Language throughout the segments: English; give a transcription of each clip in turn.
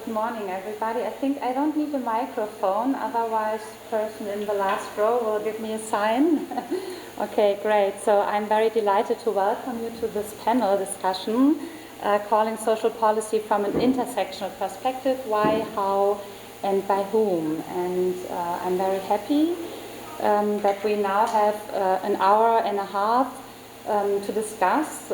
good morning, everybody. I think I don't need a microphone, otherwise the person in the last row will give me a sign. Okay, great. So I'm very delighted to welcome you to this panel discussion, calling social policy from an intersectional perspective, why, how, and by whom. And I'm very happy that we now have an hour and a half to discuss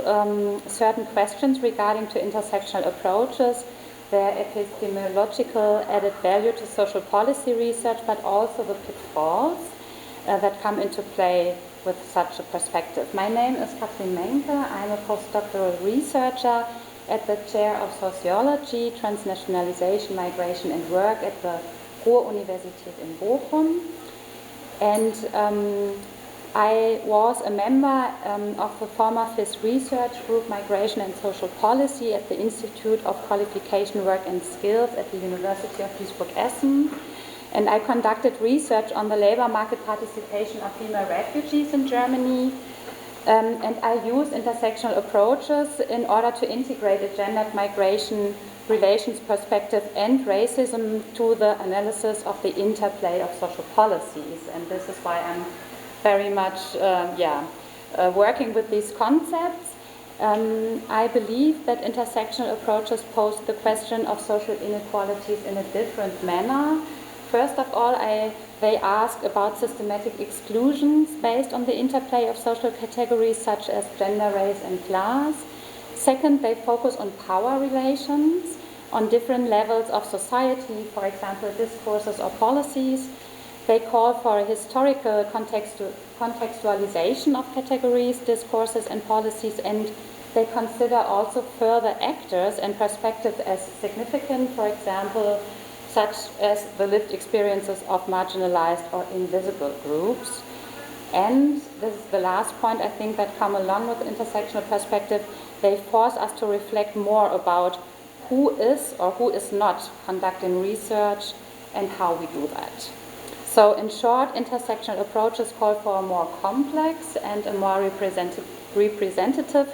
certain questions regarding to intersectional approaches, their epistemological added value to social policy research, but also the pitfalls that come into play with such a perspective. My name is Katrin Menke. I'm a postdoctoral researcher at the chair of sociology, transnationalization, migration and work at the Ruhr-Universität in Bochum. And I was a member of the former FIS research group Migration and Social Policy at the Institute of Qualification, Work and Skills at the University of Duisburg-Essen. And I conducted research on the labor market participation of female refugees in Germany. And I use intersectional approaches in order to integrate a gendered migration relations perspective and racism to the analysis of the interplay of social policies. And this is why I'm very much working with these concepts. I believe that intersectional approaches pose the question of social inequalities in a different manner. First of all, they ask about systematic exclusions based on the interplay of social categories such as gender, race, and class. Second, they focus on power relations, on different levels of society, for example, discourses or policies. They call for a historical contextualization of categories, discourses, and policies, and they consider also further actors and perspectives as significant, for example, such as the lived experiences of marginalized or invisible groups. And this is the last point, I think, that come along with intersectional perspective. They force us to reflect more about who is or who is not conducting research and how we do that. So in short, intersectional approaches call for a more complex and a more representative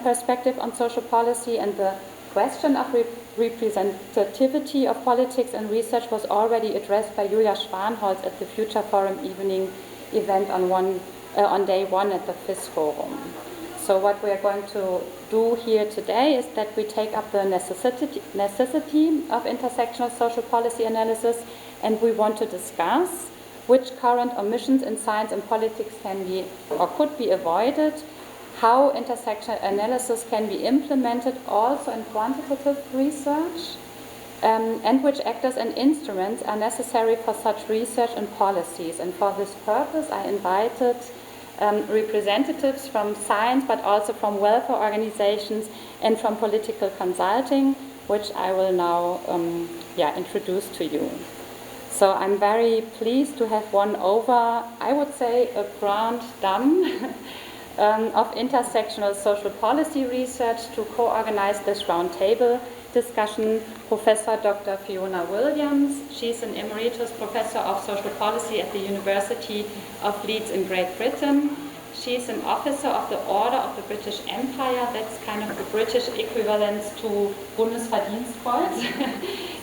perspective on social policy, and the question of representativity of politics and research was already addressed by Julia Schwanholz at the FIS-Forum evening event on day one at the FIS-Forum. So what we are going to do here today is that we take up the necessity of intersectional social policy analysis, and we want to discuss which current omissions in science and politics can be or could be avoided, how intersectional analysis can be implemented also in quantitative research, and which actors and instruments are necessary for such research and policies. And for this purpose, I invited representatives from science, but also from welfare organizations and from political consulting, which I will now introduce to you. So I'm very pleased to have won over, I would say, a grand dame of intersectional social policy research to co-organize this roundtable discussion, Professor Dr. Fiona Williams. She's an emeritus professor of social policy at the University of Leeds in Great Britain. She's an officer of the Order of the British Empire. That's kind of the British equivalent to Bundesverdienstkreuz.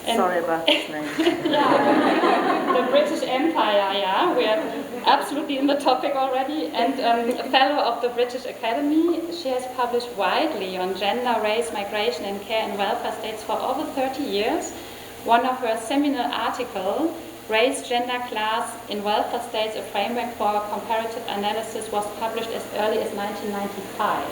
Sorry about this name. The British Empire, yeah. We are absolutely in the topic already. And a fellow of the British Academy. She has published widely on gender, race, migration, and care in welfare states for over 30 years. One of her seminal articles, Race, Gender, Class in Welfare States, a Framework for Comparative Analysis, was published as early as 1995.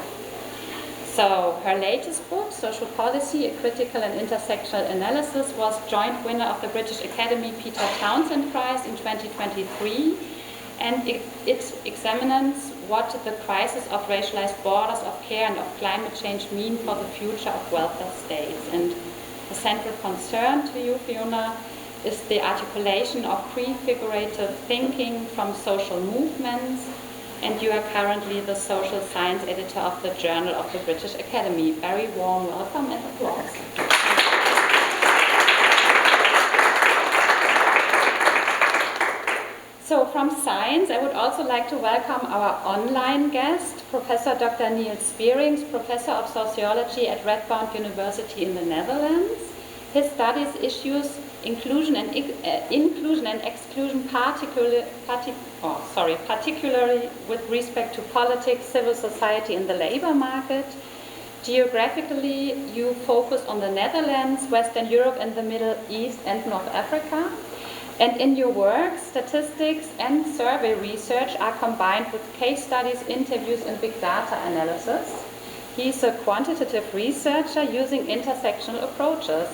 So her latest book, Social Policy, a Critical and Intersectional Analysis, was joint winner of the British Academy Peter Townsend Prize in 2023. And it examines what the crisis of racialized borders of care and of climate change mean for the future of welfare states. And the central concern to you, Fiona, is the articulation of prefigurative thinking from social movements, and you are currently the social science editor of the Journal of the British Academy. Very warm welcome and applause. So from science, I would also like to welcome our online guest, Professor Dr. Niels Spierings, Professor of Sociology at Radboud University in the Netherlands. His studies issues inclusion and exclusion, particularly with respect to politics, civil society, and the labor market. Geographically, you focus on the Netherlands, Western Europe, and the Middle East and North Africa. And in your work, statistics and survey research are combined with case studies, interviews, and big data analysis. He's a quantitative researcher using intersectional approaches,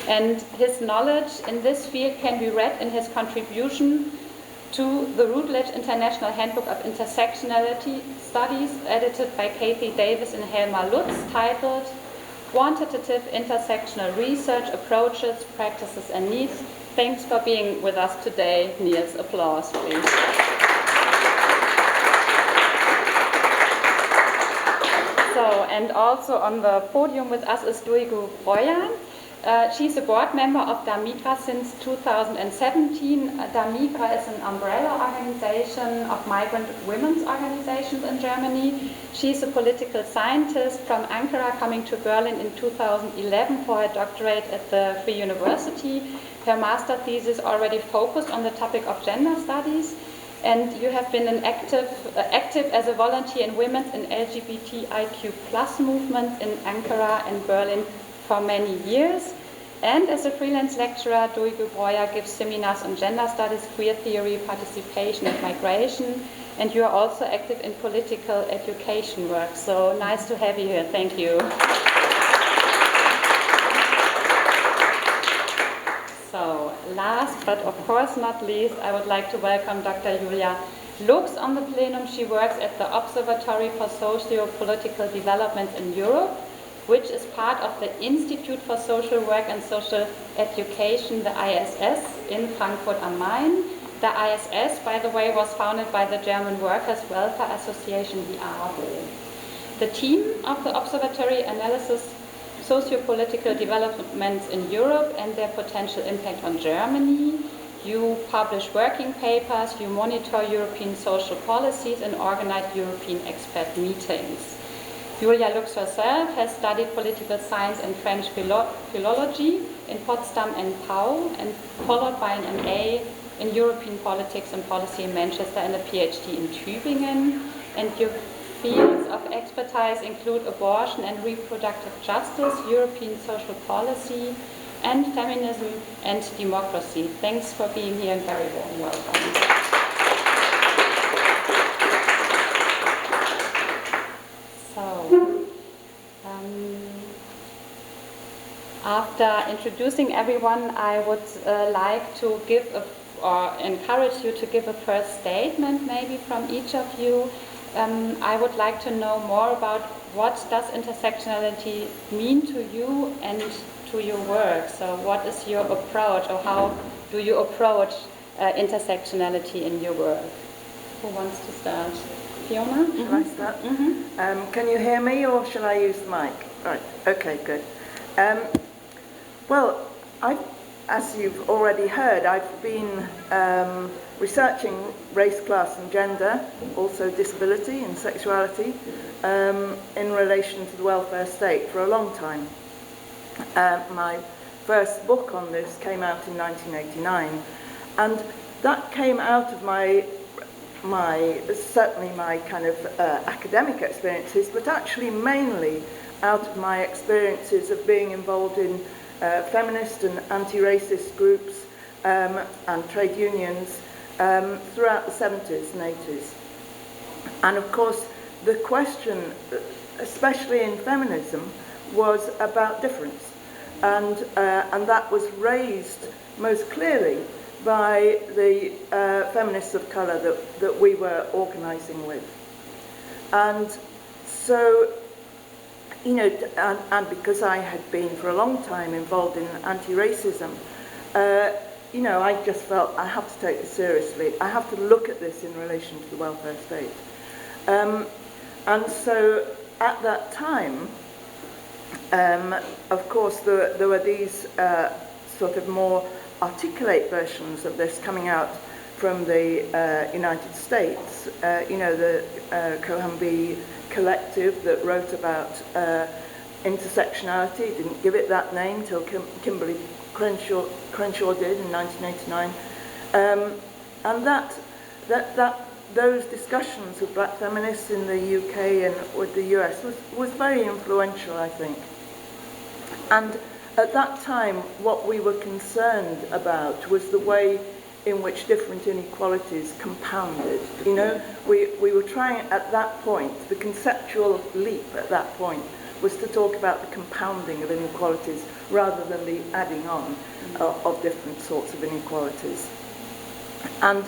and his knowledge in this field can be read in his contribution to the Routledge International Handbook of Intersectionality Studies, edited by Kathy Davis and Helma Lutz, titled Quantitative Intersectional Research Approaches, Practices, and Needs. Thanks for being with us today, Niels. Applause, please. So, and also on the podium with us is Duygu Bräuer. She's a board member of DaMigra since 2017. DaMigra is an umbrella organization of migrant women's organizations in Germany. She's a political scientist from Ankara, coming to Berlin in 2011 for her doctorate at the Free University. Her master thesis already focused on the topic of gender studies, and you have been an active as a volunteer in women's and LGBTIQ+ movements in Ankara and Berlin for many years. And as a freelance lecturer, Duygu Bräuer gives seminars on gender studies, queer theory, participation, and migration. And you are also active in political education work. So nice to have you here. Thank you. So last but of course not least, I would like to welcome Dr. Julia Lux on the plenum. She works at the Observatory for Socio-Political Development in Europe, which is part of the Institute for Social Work and Social Education, the ISS, in Frankfurt am Main. The ISS, by the way, was founded by the German Workers' Welfare Association, the AWO. The team of the observatory analyzes socio-political developments in Europe and their potential impact on Germany. You publish working papers, you monitor European social policies, and organize European expert meetings. Julia Lux herself has studied political science and French philology in Potsdam and Pau, and followed by an MA in European politics and policy in Manchester and a PhD in Tübingen. And your fields of expertise include abortion and reproductive justice, European social policy, and feminism and democracy. Thanks for being here and very warm welcome. After introducing everyone, I would like to give or encourage you to give a first statement maybe from each of you. I would like to know more about what does intersectionality mean to you and to your work. So what is your approach, or how do you approach intersectionality in your work? Who wants to start? Fiona? Shall I start? Mm-hmm. Can you hear me, or shall I use the mic? Right, okay, good. Well, as you've already heard, I've been researching race, class and gender, also disability and sexuality, in relation to the welfare state for a long time. My first book on this came out in 1989, and that came out of certainly my kind of academic experiences, but actually mainly out of my experiences of being involved in feminist and anti-racist groups and trade unions throughout the 70s and 80s. And of course, the question, especially in feminism, was about difference. And that was raised most clearly by the feminists of colour that we were organising with. And so, you know, and because I had been for a long time involved in anti-racism, you know, I just felt I have to take this seriously. I have to look at this in relation to the welfare state. And so at that time, of course, there were these sort of more articulate versions of this coming out from the United States. You know, the Cohambee Collective that wrote about intersectionality, didn't give it that name till Kimberly Crenshaw did in 1989. And those discussions with black feminists in the UK and with the US was very influential, I think. And at that time, what we were concerned about was the way in which different inequalities compounded. You know, we were trying at that point, the conceptual leap at that point was to talk about the compounding of inequalities rather than the adding on of different sorts of inequalities. And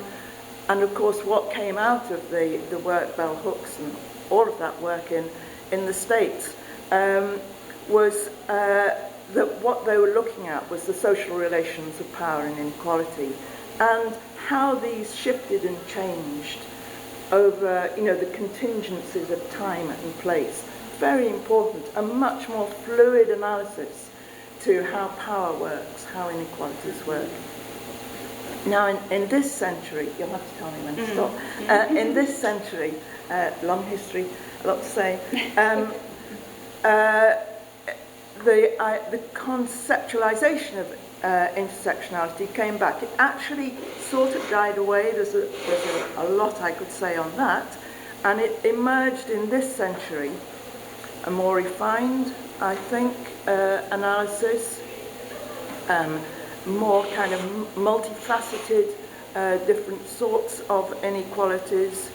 of course, what came out of the work, Bell Hooks and all of that work in the States was that what they were looking at was the social relations of power and inequality, and how these shifted and changed over, you know, the contingencies of time and place. Very important, a much more fluid analysis to how power works, how inequalities work. Now, in this century, you'll have to tell me when to stop. In this century, long history, a lot to say, the conceptualization of intersectionality came back. It actually sort of died away. There's a lot I could say on that. And it emerged in this century, a more refined, I think, analysis, more kind of multifaceted, different sorts of inequalities,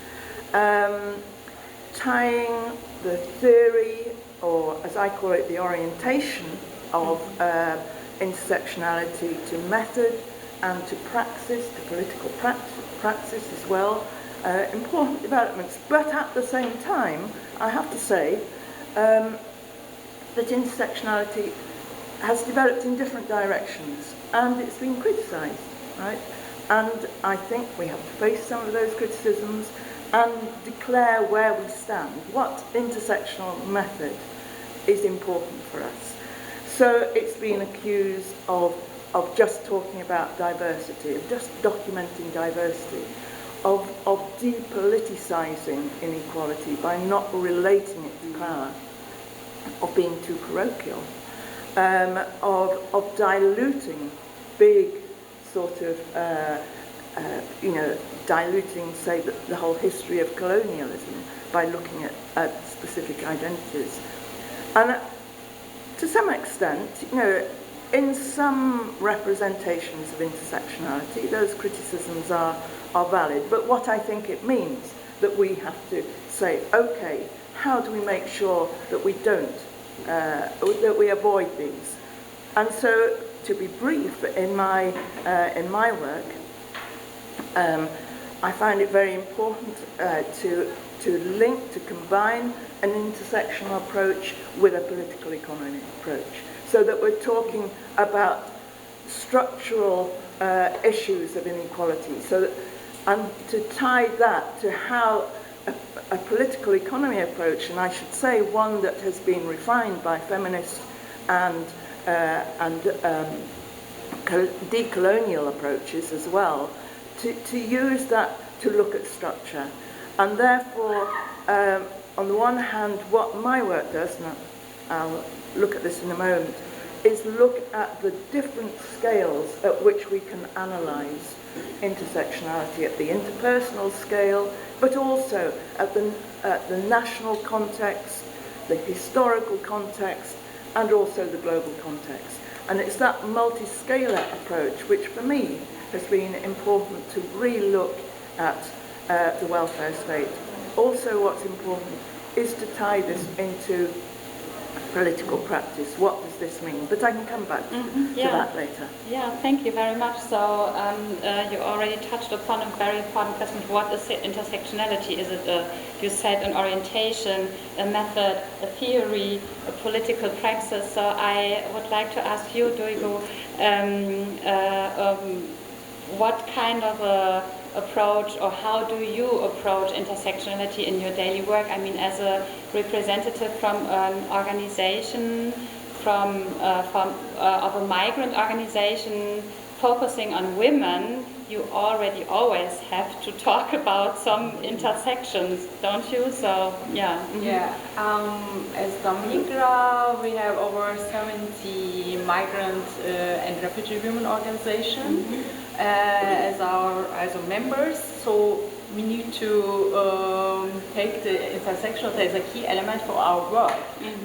tying the theory, or as I call it, the orientation of intersectionality to method and to praxis, to political praxis as well. Important developments, but at the same time, I have to say that intersectionality has developed in different directions, and it's been criticised, right? And I think we have to face some of those criticisms and declare where we stand, what intersectional method is important for us. So it's been accused of just talking about diversity, of just documenting diversity, of depoliticising inequality by not relating it to power, of being too parochial, of diluting big sort of, diluting, say, the whole history of colonialism by looking at specific identities. And to some extent, you know, in some representations of intersectionality, those criticisms are valid. But what I think it means that we have to say, okay, how do we make sure that we don't, that we avoid these? And so, to be brief, in my work, I find it very important to combine an intersectional approach with a political economy approach, so that we're talking about structural issues of inequality, so that, and to tie that to how a political economy approach, and I should say one that has been refined by feminists and decolonial approaches as well, to use that to look at structure. And therefore, on the one hand, what my work does, and I'll look at this in a moment, is look at the different scales at which we can analyse intersectionality, at the interpersonal scale, but also at the national context, the historical context, and also the global context. And it's that multi-scalar approach which, for me, has been important to re-look at the welfare state. Also, what's important is to tie this into political practice. What does this mean? But I can come back to that later. Yeah, thank you very much. So you already touched upon a very important question. What is intersectionality? Is it, you said, an orientation, a method, a theory, a political praxis? So I would like to ask you, Duygu, what kind of a approach, or how do you approach intersectionality in your daily work? I mean, as a representative from an organization, of a migrant organization focusing on women, you already always have to talk about some intersections, don't you? So, yeah. Yeah, as DaMigra, we have over 70 migrant and refugee women organizations as our members. So we need to take the intersectional as a key element for our work,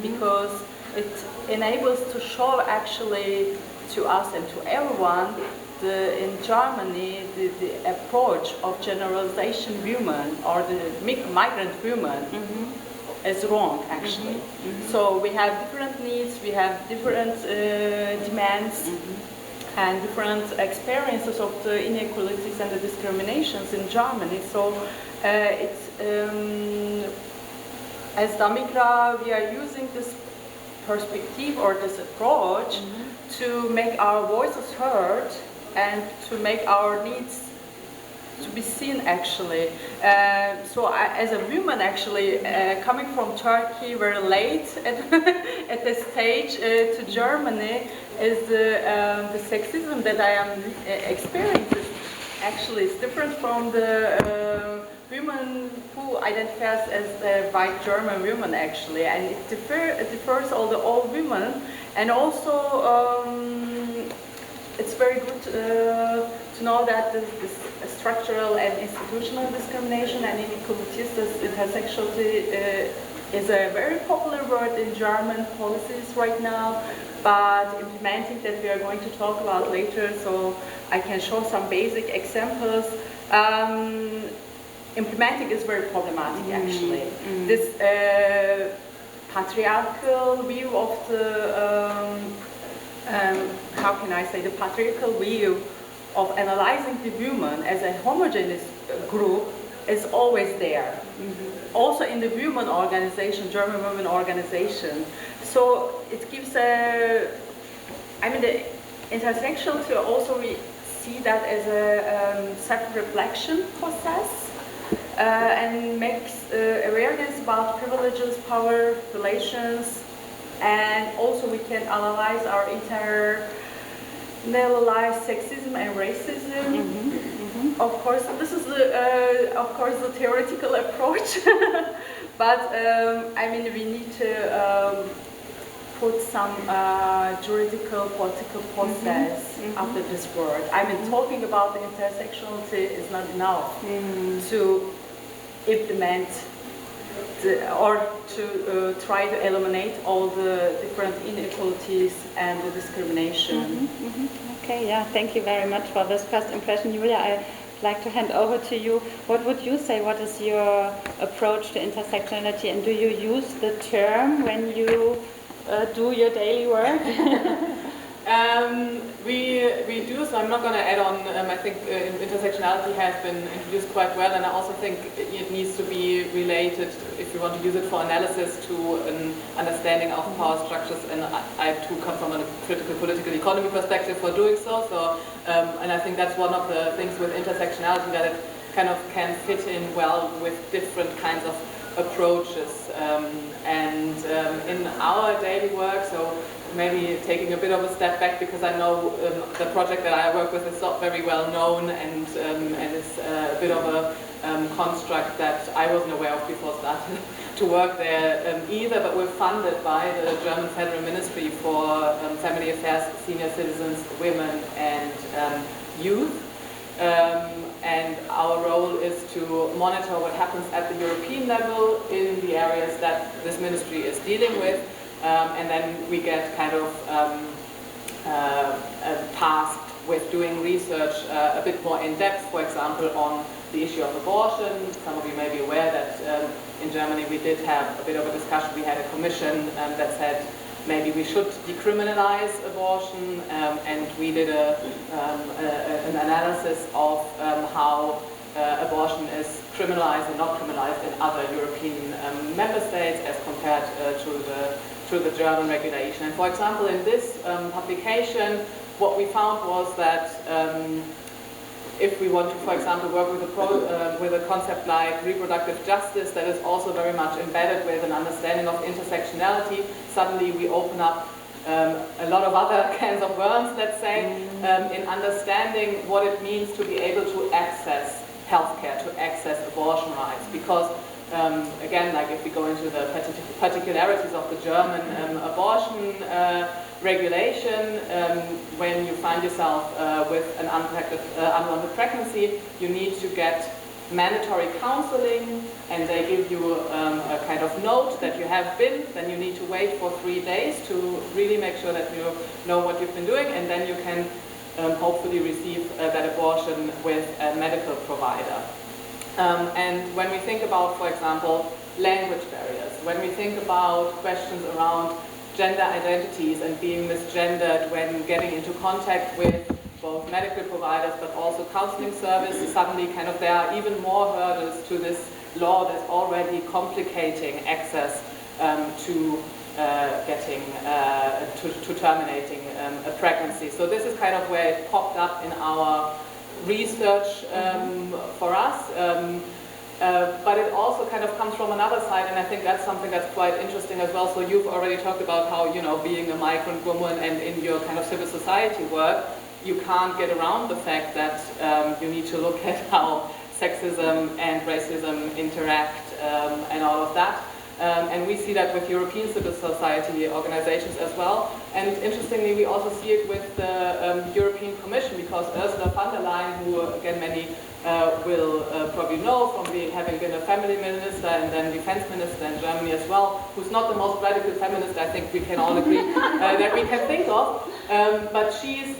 because it enables to show actually to us and to everyone in Germany the approach of generalization women or the migrant women is wrong actually. So we have different needs, we have different demands and different experiences of the inequalities and the discriminations in Germany. So it's as DaMigra, we are using this perspective or this approach to make our voices heard and to make our needs to be seen actually. So as a woman actually, coming from Turkey very late at this stage to Germany, is the sexism that I am experiencing actually is different from the women who identifies as white German women actually, and it differs all women, and also it's very good to know that this structural and institutional discrimination and inequalities, this intersectionality is a very popular word in German policies right now, but implementing that we are going to talk about later, so I can show some basic examples. Implementing is very problematic actually. This patriarchal view of the, how can I say, the patriarchal view of analyzing the woman as a homogeneous group is always there. Also in the women organization, German women organization. So it gives a, I mean the intersectionality also we see that as a self-reflection process. And makes awareness about privileges, power, relations, and also we can analyze our internalized sexism and racism. Of course, this is the theoretical approach, but I mean we need to put some juridical, political process after this word. I mean, talking about the intersectionality is not enough to implement or to try to eliminate all the different inequalities and the discrimination. Okay, yeah, thank you very much for this first impression. Julia, I'd like to hand over to you. What would you say, what is your approach to intersectionality, and do you use the term when you do your daily work? We do, so I'm not going to add on. I think intersectionality has been introduced quite well, and I also think it needs to be related, if you want to use it for analysis, to an understanding of power structures, and I too come from a critical political economy perspective for doing so. And I think that's one of the things with intersectionality, that it kind of can fit in well with different kinds of approaches. In our daily work, so maybe taking a bit of a step back, because I know the project that I work with is not very well known, and it's a bit of a construct that I wasn't aware of before starting to work there either, but we're funded by the German Federal Ministry for Family Affairs, Senior Citizens, Women and Youth. And our role is to monitor what happens at the European level in the areas that this ministry is dealing with, and then we get kind of tasked with doing research a bit more in depth, for example, on the issue of abortion. Some of you may be aware that in Germany we did have a bit of a discussion. We had a commission that said maybe we should decriminalize abortion, and we did an analysis of how abortion is criminalized and not criminalized in other European member states as compared to the German regulation. And for example, in this publication, what we found was that if we want to, for example, work with a concept like reproductive justice that is also very much embedded with an understanding of intersectionality, suddenly we open up a lot of other cans of worms, let's say, in understanding what it means to be able to access healthcare, to access abortion rights. Because, again, like if we go into the particularities of the German abortion regulation, when you find yourself with an unwanted pregnancy, you need to get mandatory counseling, and they give you a kind of note that you have been, then you need to wait for 3 days to really make sure that you know what you've been doing, and then you can hopefully receive that abortion with a medical provider. And when we think about, for example, language barriers, when we think about questions around gender identities and being misgendered when getting into contact with both medical providers but also counseling services, suddenly kind of there are even more hurdles to this law that's already complicating access to getting, to terminating a pregnancy. So this is kind of where it popped up in our research for us. But it also kind of comes from another side, and I think that's something that's quite interesting as well. So you've already talked about how, you know, being a migrant woman and in your kind of civil society work, you can't get around the fact that you need to look at how sexism and racism interact and all of that. And we see that with European civil society organizations as well. And interestingly, we also see it with the European Commission, because Ursula von der Leyen, who again many will probably know from having been a family minister and then defense minister in Germany as well, who's not the most radical feminist, I think we can all agree, that we can think of. But she's,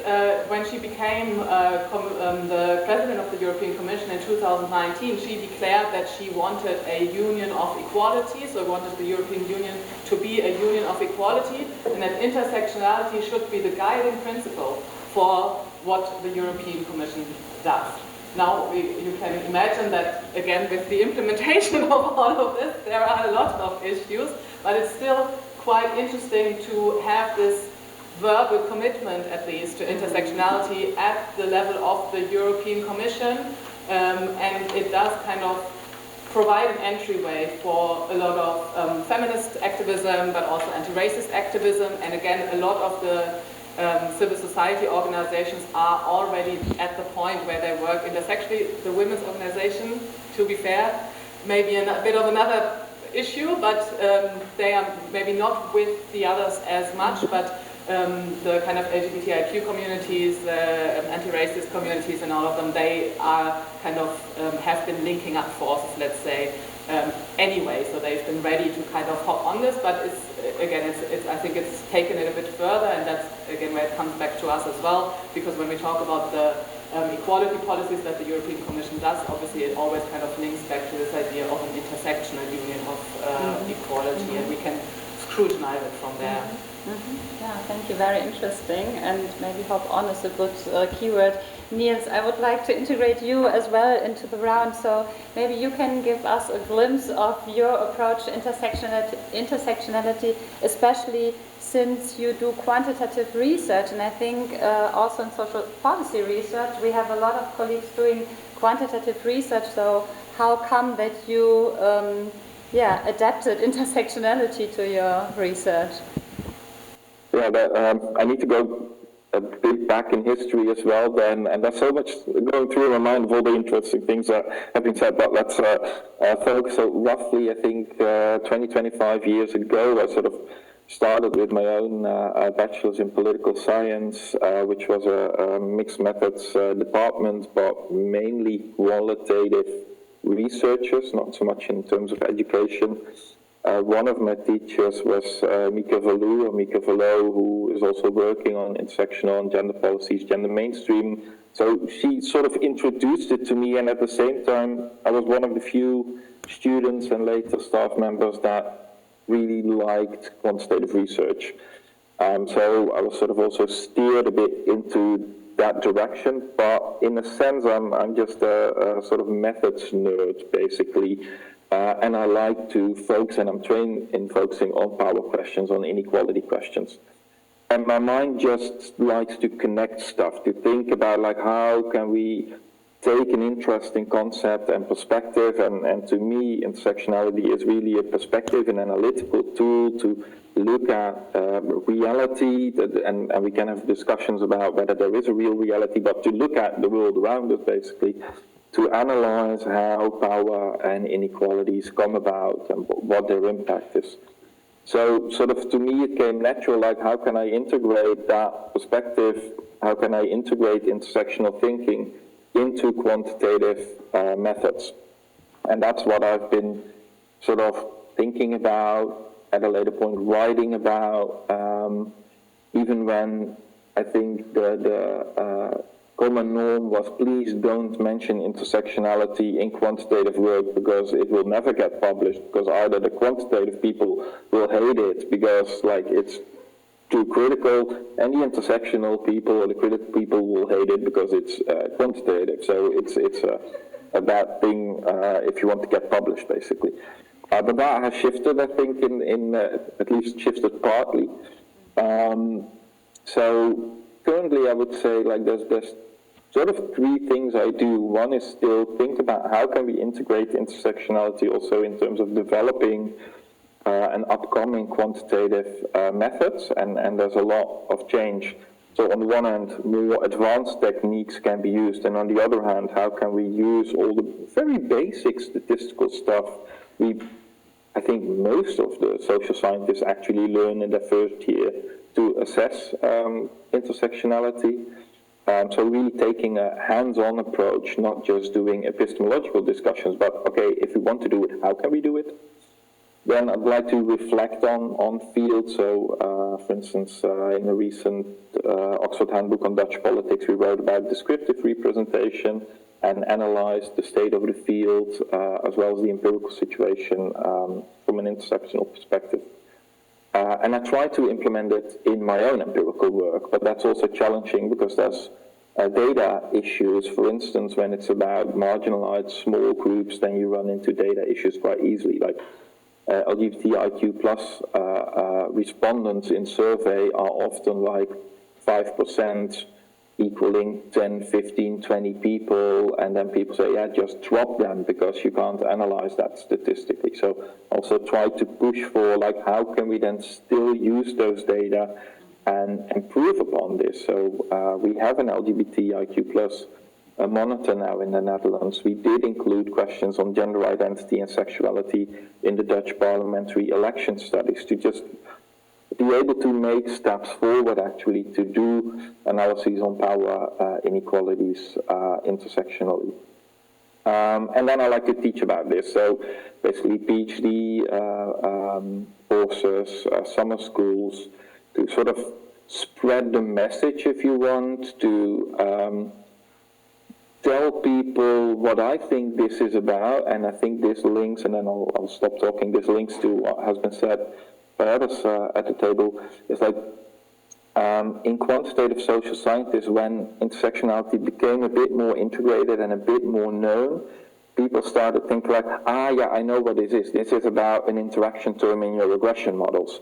when she became the president of the European Commission in 2019, she declared that she wanted a union of equality, so wanted the European Union to be a union of equality, and that intersectionality should be the guiding principle for what the European Commission does. Now, you can imagine that, again, with the implementation of all of this, there are a lot of issues, but it's still quite interesting to have this verbal commitment, at least, to intersectionality at the level of the European Commission, and it does kind of provide an entryway for a lot of feminist activism, but also anti-racist activism, and again, a lot of the civil society organizations are already at the point where they work intersectionally. The women's organization, to be fair, maybe a bit of another issue, but they are maybe not with the others as much, but the kind of LGBTIQ communities, anti-racist communities and all of them, they are kind of have been linking up forces, let's say, anyway, so they've been ready to kind of hop on this, but it's, again, I think it's taken it a bit further, and that's, again, where it comes back to us as well, because when we talk about the equality policies that the European Commission does, obviously it always kind of links back to this idea of an intersectional union of equality, and we can scrutinize it from there. Yeah, thank you, very interesting, and maybe hop on is a good keyword. Niels, I would like to integrate you as well into the round, so maybe you can give us a glimpse of your approach to intersectionality, especially since you do quantitative research, and I think also in social policy research we have a lot of colleagues doing quantitative research, so how come that you adapted intersectionality to your research? Yeah, but, I need to go a bit back in history as well then, and there's so much going through my mind of all the interesting things that have been said, but let's focus. So roughly, I think 25 years ago, I sort of started with my own bachelor's in political science, which was a mixed methods department, but mainly qualitative researchers, not so much in terms of education. One of my teachers was Mika Valo, who is also working on intersectional and gender policies, gender mainstream. So she sort of introduced it to me, and at the same time, I was one of the few students and later staff members that really liked quantitative research. So I was sort of also steered a bit into that direction, but in a sense, I'm just a sort of methods nerd, basically. And I like to focus, and I'm trained in focusing on power questions, on inequality questions. And my mind just likes to connect stuff, to think about like how can we take an interesting concept and perspective, and to me, intersectionality is really a perspective, an analytical tool to look at reality, and we can have discussions about whether there is a real reality, but to look at the world around us, basically, to analyze how power and inequalities come about and what their impact is. So sort of to me it came natural, like how can I integrate that perspective, how can I integrate intersectional thinking into quantitative methods. And that's what I've been sort of thinking about, at a later point writing about, even when I think the common norm was, please don't mention intersectionality in quantitative work because it will never get published, because either the quantitative people will hate it because like it's too critical, and the intersectional people or the critical people will hate it because it's quantitative. So it's a bad thing if you want to get published, basically. But that has shifted, I think, in at least shifted partly. So currently, I would say like there's sort of three things I do. One is still think about how can we integrate intersectionality also in terms of developing and upcoming quantitative methods, and there's a lot of change. So on the one hand, more advanced techniques can be used, and on the other hand, how can we use all the very basic statistical stuff I think most of the social scientists actually learn in their first year to assess intersectionality. So really taking a hands-on approach, not just doing epistemological discussions, but okay, if we want to do it, how can we do it? Then I'd like to reflect on fields. So, for instance, in a recent Oxford Handbook on Dutch Politics, we wrote about descriptive representation and analyzed the state of the field, as well as the empirical situation from an intersectional perspective. And I try to implement it in my own empirical work, but that's also challenging because there's data issues. For instance, when it's about marginalized small groups, then you run into data issues quite easily, like LGBTIQ plus respondents in survey are often like 5%, equaling 10, 15, 20 people, and then people say, yeah, just drop them because you can't analyze that statistically. So also try to push for like how can we then still use those data and improve upon this. So we have an LGBTIQ plus monitor now in the Netherlands. We did include questions on gender identity and sexuality in the Dutch parliamentary election studies to just be able to make steps forward actually to do analyses on power inequalities intersectionally. And then I like to teach about this. So basically PhD courses, summer schools, to sort of spread the message, if you want, to tell people what I think this is about. And I think this links, and then I'll stop talking, this links to what has been said by others at the table. Is like in quantitative social scientists, when intersectionality became a bit more integrated and a bit more known, people started thinking like, yeah, I know what this is. This is about an interaction term in your regression models.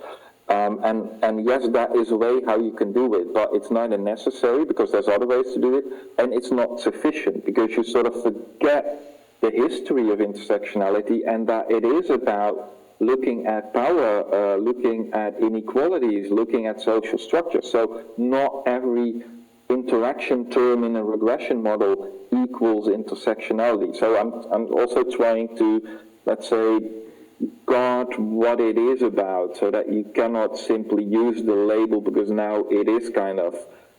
And yes, that is a way how you can do it, but it's neither necessary because there's other ways to do it, and it's not sufficient because you sort of forget the history of intersectionality and that it is about looking at power, looking at inequalities, looking at social structures. So not every interaction term in a regression model equals intersectionality. So I'm also trying to, let's say, guard what it is about so that you cannot simply use the label because now it is kind of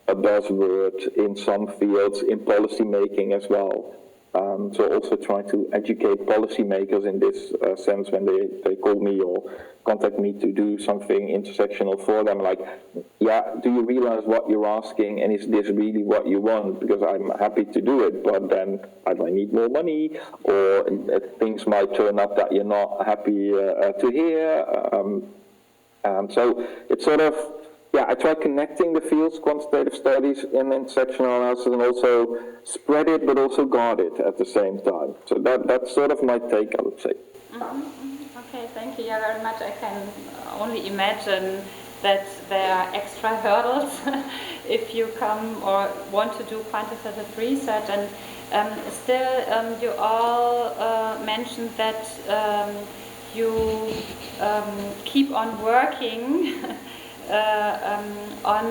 a buzzword in some fields, in policy making as well. So also trying to educate policymakers in this sense when they call me or contact me to do something intersectional for them, like, yeah, do you realize what you're asking and is this really what you want? Because I'm happy to do it, but then I might need more money, or things might turn up that you're not happy to hear. So it's sort of, yeah, I try connecting the fields, quantitative studies and intersectional analysis, and also spread it, but also guard it at the same time. So that's sort of my take, I would say. Okay, thank you very much. I can only imagine that there are extra hurdles if you come or want to do quantitative research. And still, you all mentioned that you keep on working on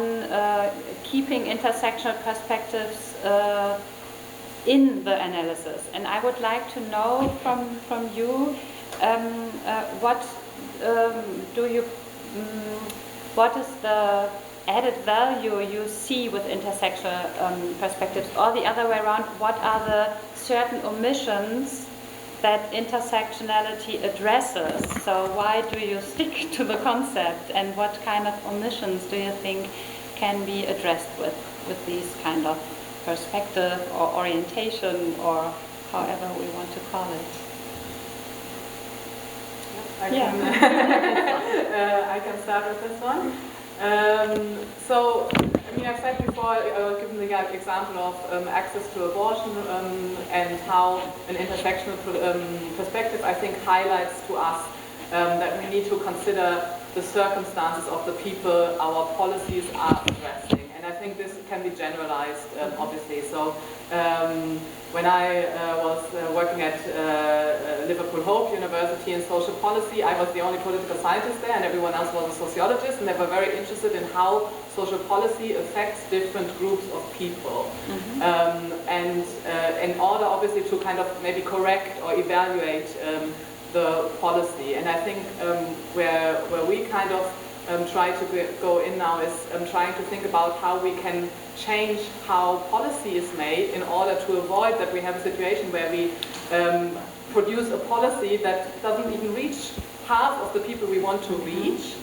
keeping intersectional perspectives in the analysis. And I would like to know from you what what is the added value you see with intersectional perspectives, or the other way around, what are the certain omissions that intersectionality addresses? So why do you stick to the concept, and what kind of omissions do you think can be addressed with these kind of perspective or orientation, or however we want to call it? I can start with this one. So, I mean, I've said before, given the example of access to abortion and how an intersectional perspective, I think, highlights to us that we need to consider the circumstances of the people our policies are addressing. And I think this can be generalized, obviously. So, when I was working at Liverpool Hope University in social policy, I was the only political scientist there, and everyone else was a sociologist, and they were very interested in how social policy affects different groups of people. And in order, obviously, to kind of maybe correct or evaluate the policy. And I think where we kind of try to go in now is trying to think about how we can change how policy is made in order to avoid that we have a situation where we produce a policy that doesn't even reach half of the people we want to reach,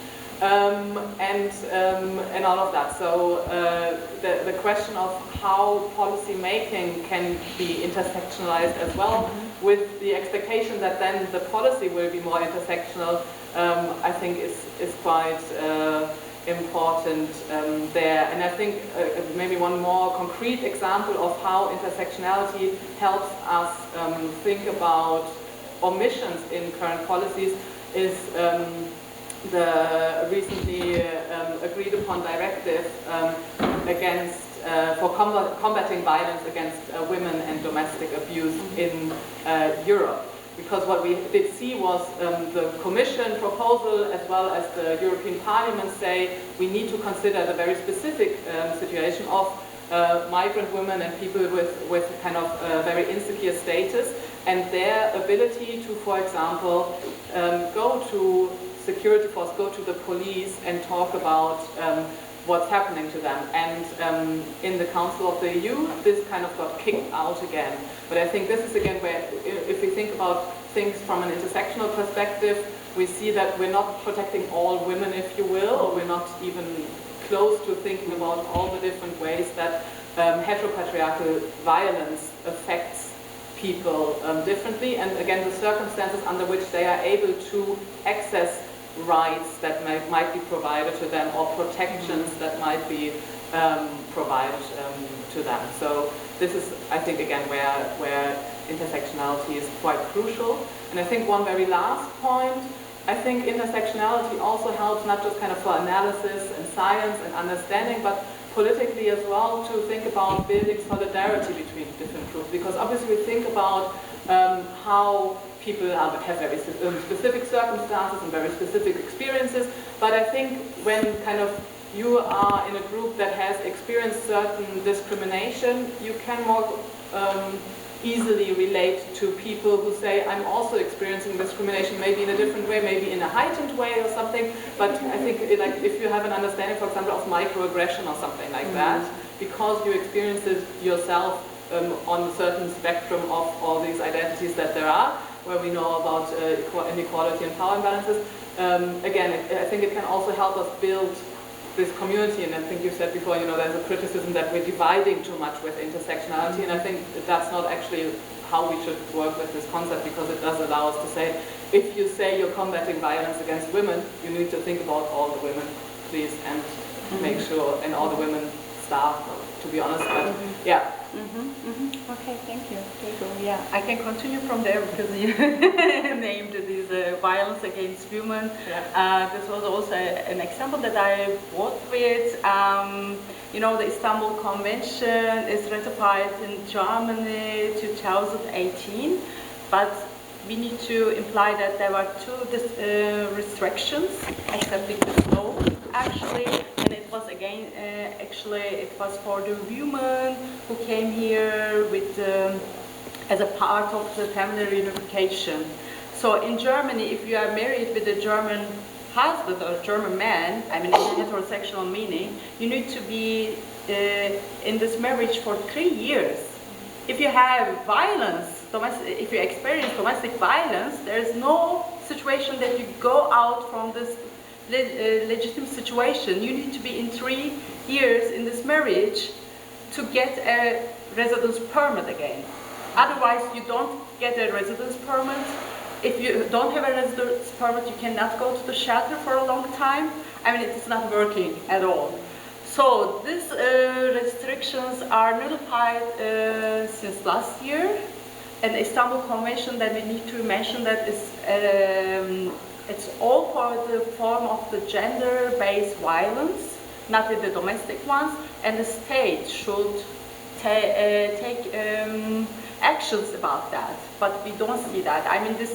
and all of that. So the question of how policy making can be intersectionalized as well, with the expectation that then the policy will be more intersectional, I think is quite important there. And I think maybe one more concrete example of how intersectionality helps us think about omissions in current policies is the recently agreed upon directive against for combating violence against women and domestic abuse in Europe. Because what we did see was the Commission proposal as well as the European Parliament say we need to consider the very specific situation of migrant women and people with kind of very insecure status, and their ability to, for example, go to security force, go to the police and talk about what's happening to them. And in the Council of the EU, this kind of got kicked out again. But I think this is again where, if we think about things from an intersectional perspective, we see that we're not protecting all women, if you will, or we're not even close to thinking about all the different ways that heteropatriarchal violence affects people differently, and again the circumstances under which they are able to access rights that might be provided to them, or protections that might be provided to them. So this is, I think, again where intersectionality is quite crucial. And I think one very last point, I think intersectionality also helps not just kind of for analysis and science and understanding, but politically as well, to think about building solidarity between different groups. Because obviously we think about how people have very specific circumstances and very specific experiences, but I think when kind of you are in a group that has experienced certain discrimination, you can more easily relate to people who say, I'm also experiencing discrimination, maybe in a different way, maybe in a heightened way or something, but I think like if you have an understanding, for example, of microaggression or something like that, because you experience it yourself on a certain spectrum of all these identities that there are, where we know about inequality and power imbalances, again, I think it can also help us build this community. And I think you said before, there's a criticism that we're dividing too much with intersectionality, and I think that's not actually how we should work with this concept, because it does allow us to say, if you say you're combating violence against women, you need to think about all the women, please, and make sure, and all the women staff, to be honest, but yeah. Okay, thank you. Yeah, I can continue from there because you named this violence against women. Yeah. This was also an example that I worked with. You know, the Istanbul Convention is ratified in Germany 2018, but we need to imply that there were two restrictions accepting this law, actually, and it was again, it was for the women who came here with, as a part of the family reunification. So in Germany, if you are married with a German husband or German man, I mean in heterosexual meaning, you need to be in this marriage for 3 years. If you have violence, if you experience domestic violence, there is no situation that you go out from this legitimate situation. You need to be in 3 years in this marriage to get a residence permit again. Otherwise, you don't get a residence permit. If you don't have a residence permit, you cannot go to the shelter for a long time. I mean, it's not working at all. So these restrictions are nullified since last year. And the Istanbul Convention that we need to mention that is it's all for the form of the gender-based violence, not with the domestic ones, and the state should take actions about that. But we don't see that. I mean, this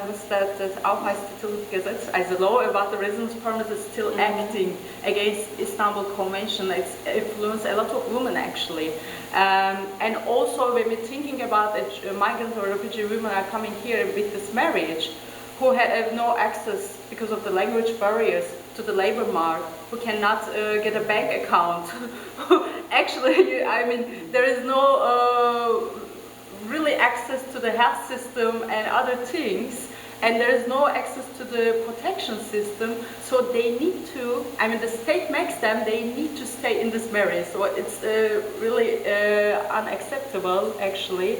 was that Aufenthaltstitel as a law about the residence permit is still acting against Istanbul Convention. It's influenced a lot of women actually. And also when we're thinking about migrant or refugee women are coming here with this marriage, who have no access because of the language barriers to the labor market, who cannot get a bank account. Actually, I mean, there is no really access to the health system and other things, and there is no access to the protection system, so they need to, I mean, the state makes them, they need to stay in this marriage, so it's really unacceptable, actually.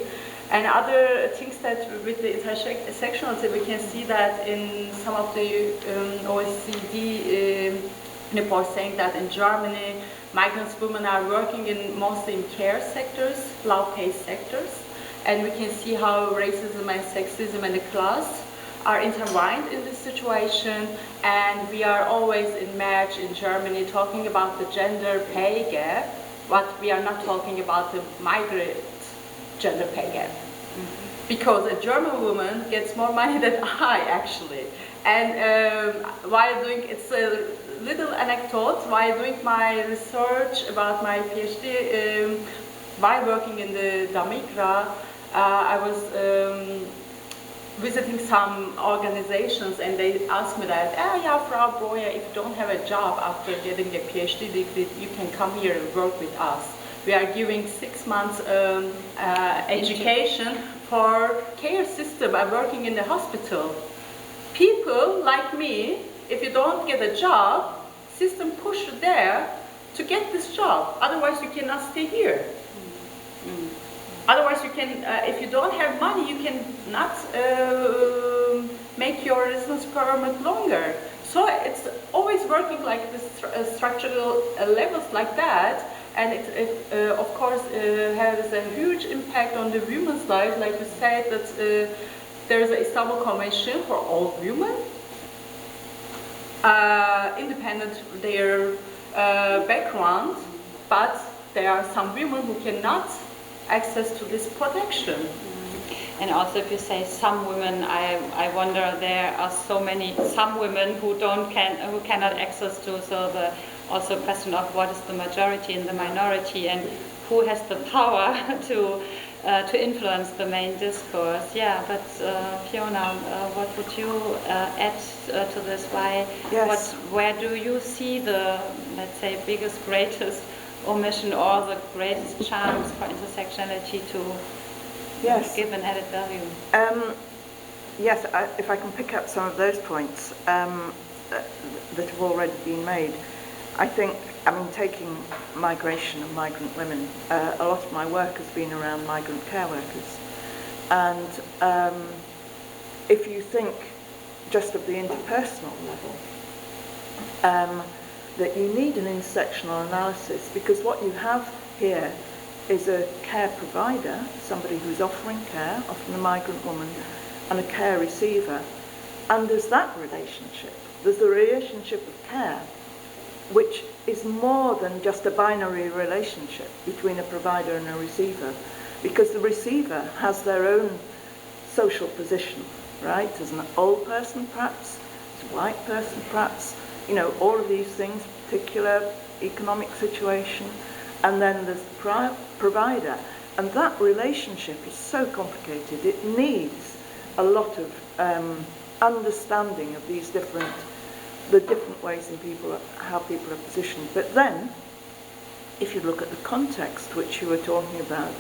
And other things that with the intersectionality, we can see that in some of the OECD reports saying that in Germany, migrant women are working mostly in care sectors, low-paid sectors. And we can see how racism and sexism and the class are intertwined in this situation. And we are always in March in Germany talking about the gender pay gap, but we are not talking about the migrant gender pay gap. Because a German woman gets more money than I actually. And while doing, it's a little anecdote, while doing my research about my PhD, while working in the DaMigra, I was visiting some organizations and they asked me that, yeah, Frau Bräuer, if you don't have a job after getting a PhD degree, you can come here and work with us. We are giving 6 months education for care system. I'm working in the hospital. People like me, if you don't get a job, system push you there to get this job. Otherwise, you cannot stay here. Otherwise, you can, if you don't have money, you cannot make your residence permit longer. So it's always working like this structural levels like that. And it of course, has a huge impact on the women's life. Like we said, that there is an Istanbul Convention for all women, independent of their background, but there are some women who cannot access to this protection. And also, if you say some women, I wonder there are so many some women who cannot access to. So the also question of what is the majority and the minority, and who has the power to influence the main discourse. Yeah, but Fiona, what would you add to this? Why? Yes. Where do you see the, let's say, biggest, greatest omission or the greatest chance for intersectionality to give an added value? Yes, if I can pick up some of those points that have already been made. I think, taking migration and migrant women, a lot of my work has been around migrant care workers. And if you think just of the interpersonal level, that you need an intersectional analysis, because what you have here is a care provider, somebody who's offering care, often a migrant woman, and a care receiver. And there's that relationship. There's the relationship of care, which is more than just a binary relationship between a provider and a receiver, because the receiver has their own social position, right? As an old person, perhaps, as a white person, perhaps, you know, all of these things, particular economic situation, and then there's the provider. And that relationship is so complicated. It needs a lot of understanding of these the different ways in people, how people are positioned. But then, if you look at the context which you were talking about,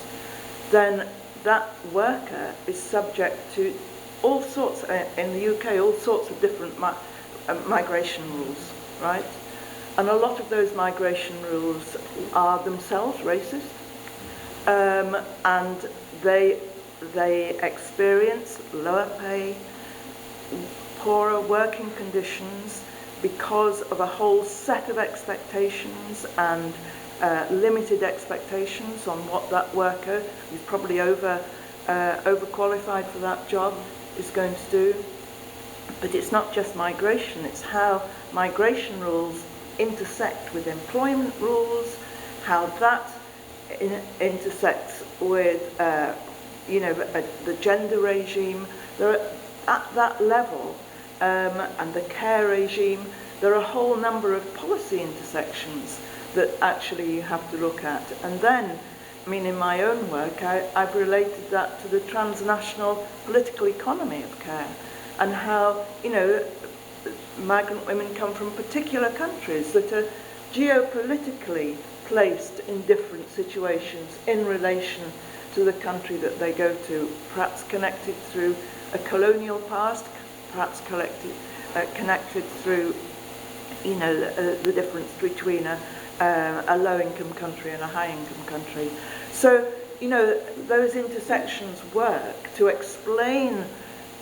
then that worker is subject to all sorts, in the UK, all sorts of different migration rules, right? And a lot of those migration rules are themselves racist, and they experience lower pay, poorer working conditions because of a whole set of expectations and limited expectations on what that worker, who's probably overqualified for that job, is going to do. But it's not just migration, it's how migration rules intersect with employment rules, how that intersects with the gender regime. There are, at that level, and the care regime, there are a whole number of policy intersections that actually you have to look at. And then, I mean, in my own work, I've related that to the transnational political economy of care, and how, you know, migrant women come from particular countries that are geopolitically placed in different situations in relation to the country that they go to, perhaps connected through a colonial past, perhaps connected through, you know, the difference between a low-income country and a high-income country. So, you know, those intersections work to explain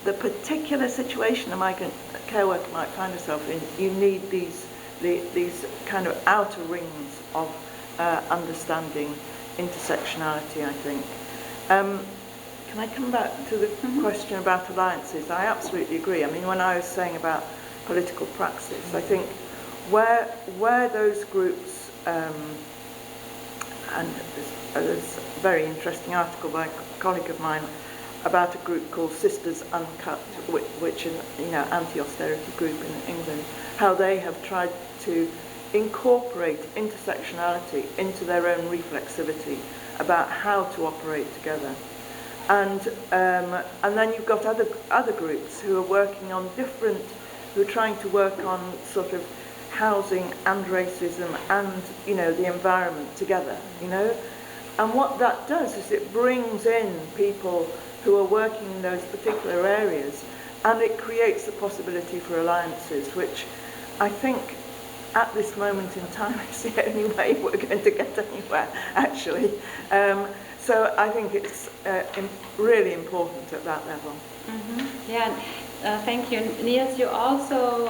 the particular situation a migrant care worker might find herself in. You need these kind of outer rings of understanding intersectionality, I think. Can I come back to the question about alliances? I absolutely agree. I mean, when I was saying about political praxis, I think where those groups, and there's a very interesting article by a colleague of mine about a group called Sisters Uncut, which is, you know, anti-austerity group in England, how they have tried to incorporate intersectionality into their own reflexivity about how to operate together. And then you've got other groups who are working on who are trying to work on sort of housing and racism and, you know, the environment together, you know. And what that does is it brings in people who are working in those particular areas, and it creates the possibility for alliances, which I think at this moment in time is the only way we're going to get anywhere, actually. So I think it's really important at that level. Mm-hmm. Yeah, thank you. Niels, you also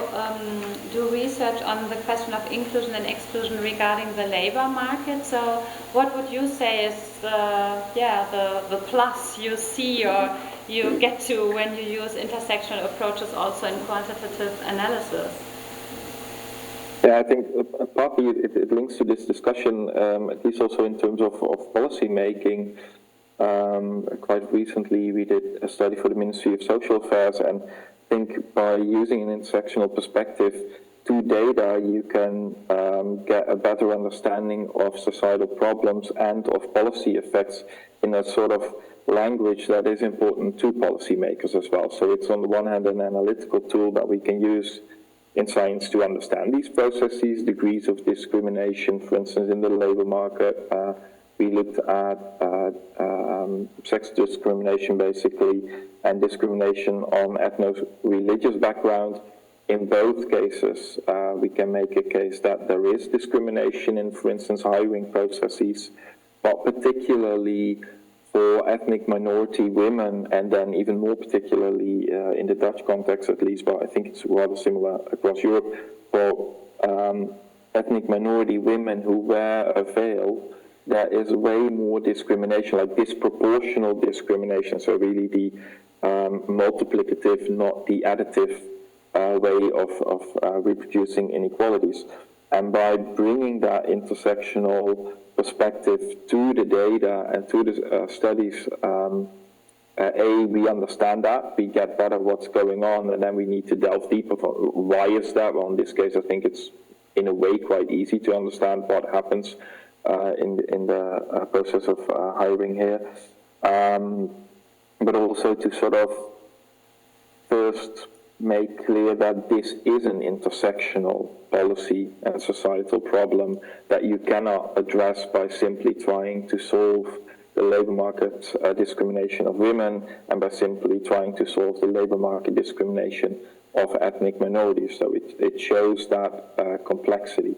do research on the question of inclusion and exclusion regarding the labor market. So what would you say is the plus you see or you get to when you use intersectional approaches also in quantitative analysis? Yeah, I think partly it links to this discussion, at least also in terms of policy making. Quite recently we did a study for the Ministry of Social Affairs, and I think by using an intersectional perspective to data you can get a better understanding of societal problems and of policy effects in a sort of language that is important to policymakers as well. So it's on the one hand an analytical tool that we can use in science to understand these processes, degrees of discrimination, for instance, in the labor market. We looked at sex discrimination, basically, and discrimination on ethno-religious background. In both cases, we can make a case that there is discrimination in, for instance, hiring processes, but particularly for ethnic minority women, and then even more particularly in the Dutch context at least, but I think it's rather similar across Europe, for ethnic minority women who wear a veil, there is way more discrimination, like disproportional discrimination, so really the multiplicative, not the additive way of reproducing inequalities. And by bringing that intersectional perspective to the data and to the studies, we understand that, we get better what's going on, and then we need to delve deeper. Why is that? Well, in this case, I think it's in a way quite easy to understand what happens in the process of hiring here, but also to sort of first make clear that this is an intersectional policy and societal problem that you cannot address by simply trying to solve the labor market discrimination of women and by simply trying to solve the labor market discrimination of ethnic minorities. So it shows that complexity.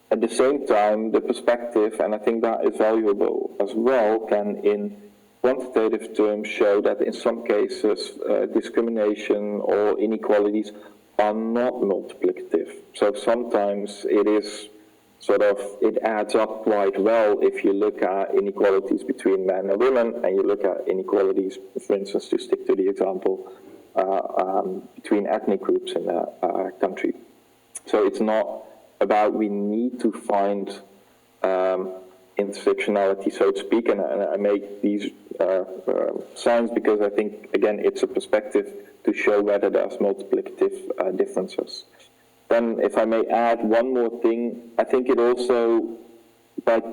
At the same time, the perspective, and I think that is valuable as well, can in quantitative terms show that in some cases discrimination or inequalities are not multiplicative. So sometimes it is it adds up quite well if you look at inequalities between men and women, and you look at inequalities, for instance, to stick to the example, between ethnic groups in a country. So it's not about we need to find intersectionality, so to speak, and I make these signs because I think, again, it's a perspective to show whether there's multiplicative differences. Then, if I may add one more thing, I think it also, like,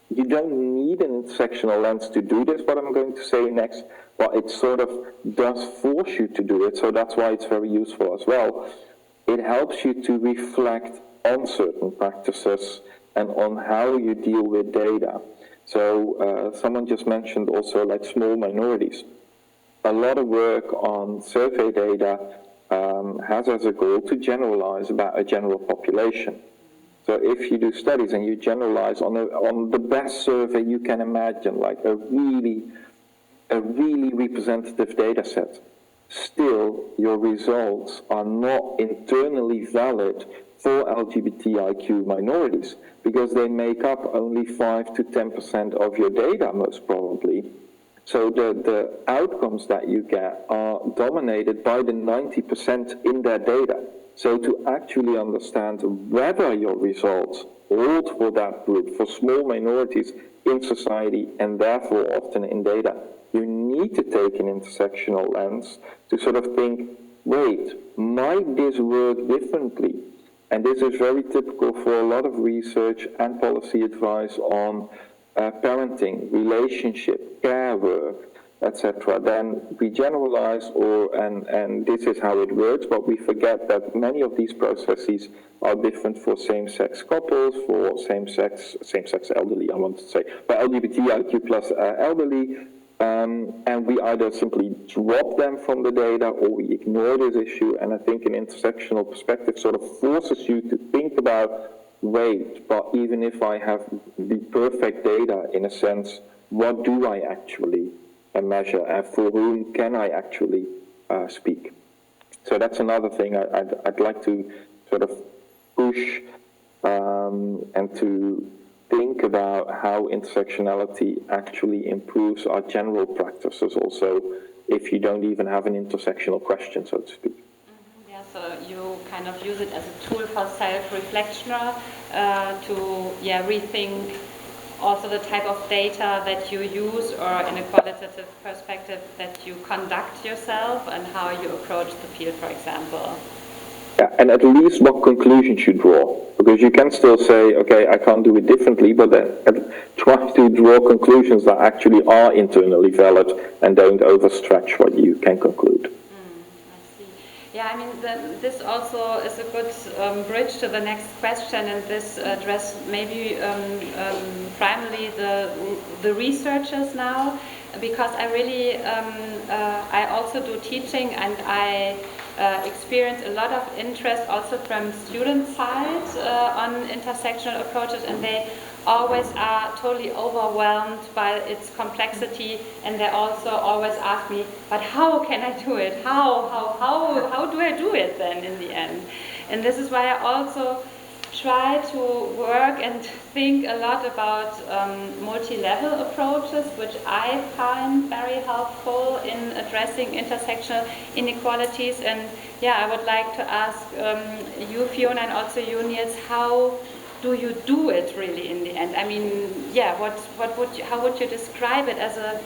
you don't need an intersectional lens to do this, what I'm going to say next, but it sort of does force you to do it, so that's why it's very useful as well. It helps you to reflect on certain practices and on how you deal with data. So someone just mentioned also like small minorities. A lot of work on survey data has as a goal to generalize about a general population. So if you do studies and you generalize on the best survey you can imagine, like a really representative data set, still your results are not internally valid for LGBTIQ minorities because they make up only 5 to 10% of your data most probably. So the outcomes that you get are dominated by the 90% in their data. So to actually understand whether your results hold for that group, for small minorities in society and therefore often in data, you need to take an intersectional lens to sort of think, wait, might this work differently? And this is very typical for a lot of research and policy advice on parenting, relationship, care work, etc. Then we generalize, and this is how it works, but we forget that many of these processes are different for same-sex couples, for same-sex elderly, I want to say, but LGBTIQ plus elderly, and we either simply drop them from the data or we ignore this issue. And I think an intersectional perspective sort of forces you to think about, wait, but even if I have the perfect data, in a sense, what do I actually measure, and for whom can I actually speak? So that's another thing I'd like to sort of push and to think about how intersectionality actually improves our general practices also, if you don't even have an intersectional question, so to speak. Mm-hmm. Yeah, so you kind of use it as a tool for self-reflection to rethink also the type of data that you use, or in a qualitative perspective that you conduct yourself and how you approach the field, for example. Yeah, and at least what conclusions you draw. Because you can still say, okay, I can't do it differently, but then try to draw conclusions that actually are internally valid and don't overstretch what you can conclude. I see. Yeah, I mean, this also is a good bridge to the next question, and this address maybe primarily the researchers now, because I really, I also do teaching, and I experience a lot of interest also from student side on intersectional approaches, and they always are totally overwhelmed by its complexity, and they also always ask me, but how can I do it? How do I do it then in the end? And this is why I also try to work and think a lot about multi-level approaches, which I find very helpful in addressing intersectional inequalities. And yeah, I would like to ask you, Fiona, and also you, Niels, how do you do it really in the end? I mean, yeah, how would you describe it as a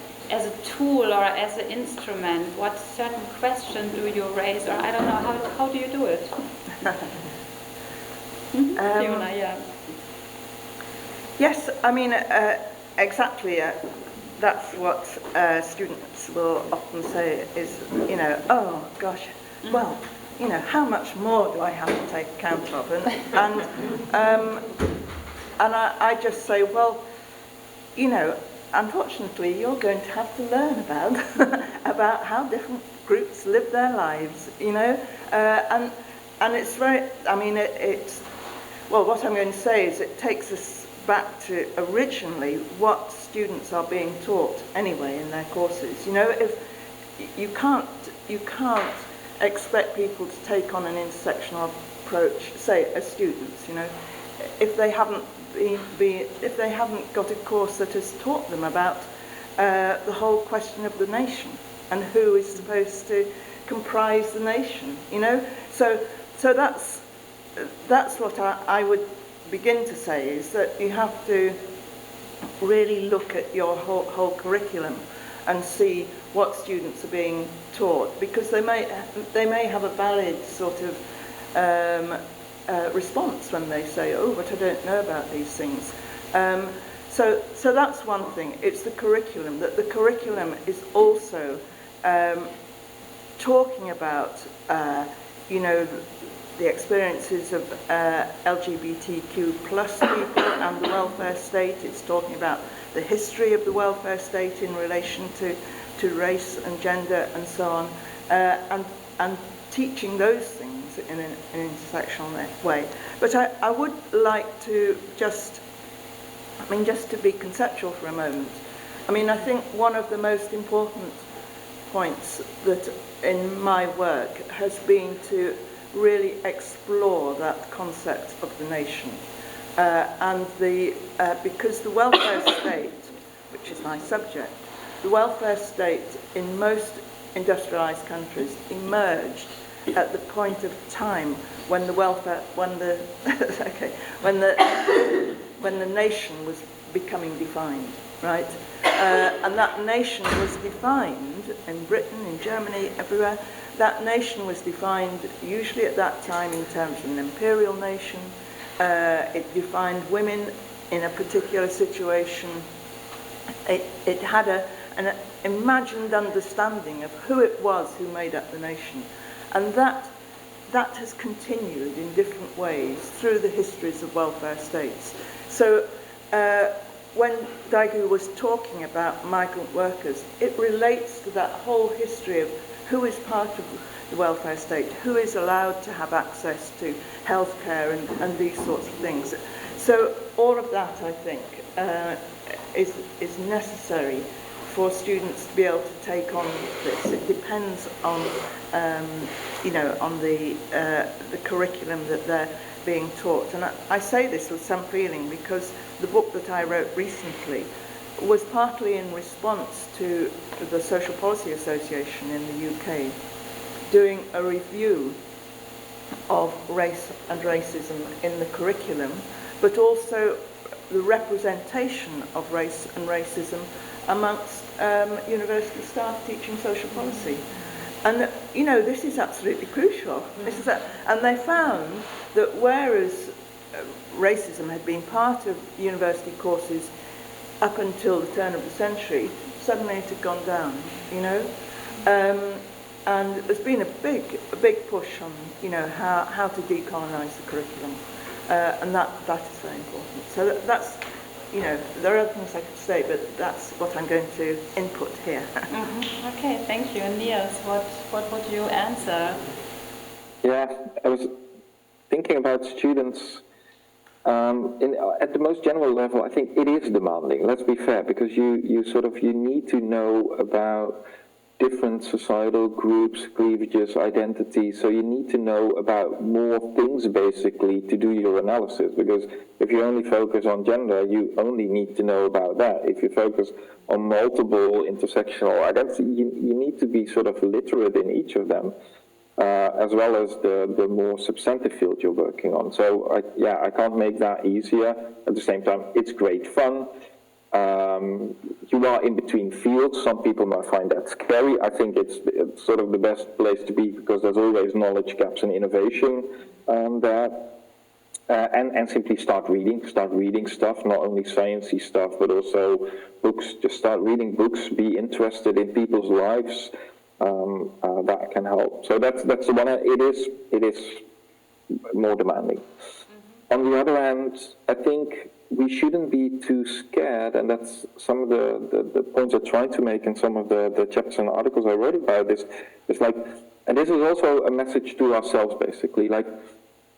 tool or as an instrument? What certain question do you raise, or I don't know, how do you do it? Fiona, yeah. Yes, I mean, exactly. That's what students will often say is, you know, oh gosh, well, you know, how much more do I have to take account of? And I just say, well, you know, unfortunately, you're going to have to learn about how different groups live their lives, you know, and it's very, I mean, it's, well, what I'm going to say is it takes us back to originally what students are being taught anyway in their courses. You know, if you can't expect people to take on an intersectional approach, say as students, you know, if they haven't if they haven't got a course that has taught them about the whole question of the nation and who is supposed to comprise the nation, you know. So that's what I would begin to say, is that you have to really look at your whole curriculum and see what students are being taught, because they may have a valid sort of response when they say, oh, but I don't know about these things. So that's one thing. It's the curriculum, that the curriculum is also talking about, you know, the experiences of LGBTQ plus people and the welfare state. It's talking about the history of the welfare state in relation to race and gender and so on, and teaching those things in an intersectional way. But I would like to just to be conceptual for a moment. I mean, I think one of the most important points that in my work has been to really explore that concept of the nation, and because the welfare state, which is my subject, the welfare state in most industrialized countries emerged at the point of time when the nation was becoming defined, right? And that nation was defined in Britain, in Germany, everywhere. That nation was defined usually at that time in terms of an imperial nation. It defined women in a particular situation. It had an imagined understanding of who it was who made up the nation. And that has continued in different ways through the histories of welfare states. So when Duygu was talking about migrant workers, it relates to that whole history of who is part of the welfare state, who is allowed to have access to healthcare and these sorts of things. So all of that, I think, is necessary for students to be able to take on this. It depends on, you know, on the curriculum that they're being taught. And I say this with some feeling because the book that I wrote recently was partly in response to the Social Policy Association in the UK doing a review of race and racism in the curriculum, but also the representation of race and racism amongst university staff teaching social policy. And, you know, this is absolutely crucial. And they found that whereas racism had been part of university courses up until the turn of the century, suddenly it had gone down, you know. And there's been a big push on, you know, how to decolonise the curriculum. And that is very important. So that's, you know, there are other things I could say, but that's what I'm going to input here. Okay, thank you. And Niels, what would you answer? Yeah, I was thinking about students. At the most general level, I think it is demanding. Let's be fair, because you need to know about different societal groups, cleavages, identities. So you need to know about more things basically to do your analysis, because if you only focus on gender, you only need to know about that. If you focus on multiple intersectional identities, you need to be sort of literate in each of them, as well as the more substantive field you're working on. So I can't make that easier. At the same time, it's great fun. You are in between fields. Some people might find that scary. I think it's sort of the best place to be, because there's always knowledge gaps and innovation there. And simply start reading stuff, not only sciencey stuff, but also books. Just start reading books, be interested in people's lives. That can help. So that's the one. It is more demanding. Mm-hmm. On the other hand, I think we shouldn't be too scared, and that's some of the points I tried to make in some of the chapters and articles I wrote about this. It's like, and this is also a message to ourselves, basically, like,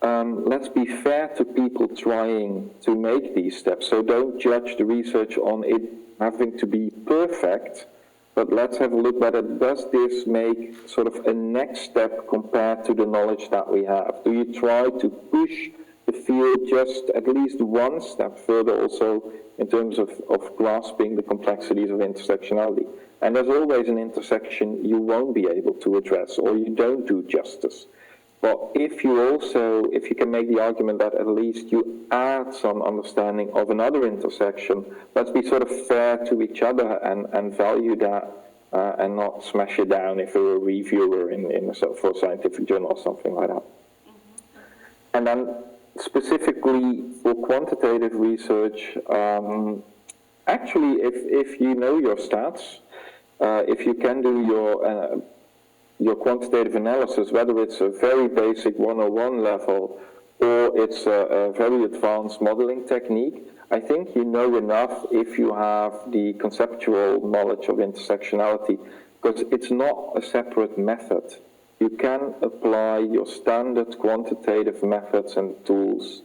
let's be fair to people trying to make these steps. So don't judge the research on it having to be perfect, but let's have a look whether does this make sort of a next step compared to the knowledge that we have. Do you try to push the field just at least one step further also in terms of grasping the complexities of intersectionality? And there's always an intersection you won't be able to address or you don't do justice. But if you can make the argument that at least you add some understanding of another intersection, let's be sort of fair to each other and value that and not smash it down if you're a reviewer for a scientific journal or something like that. Mm-hmm. And then specifically for quantitative research, actually, if you know your stats, if you can do your quantitative analysis, whether it's a very basic 101 level or it's a very advanced modeling technique, I think you know enough if you have the conceptual knowledge of intersectionality, because it's not a separate method. You can apply your standard quantitative methods and tools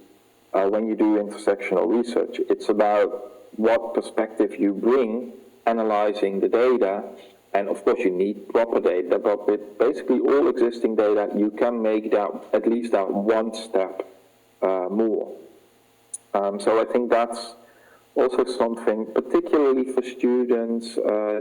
when you do intersectional research. It's about what perspective you bring, analyzing the data, and of course you need proper data, but with basically all existing data, you can make that at least that one step more. So I think that's also something, particularly for students,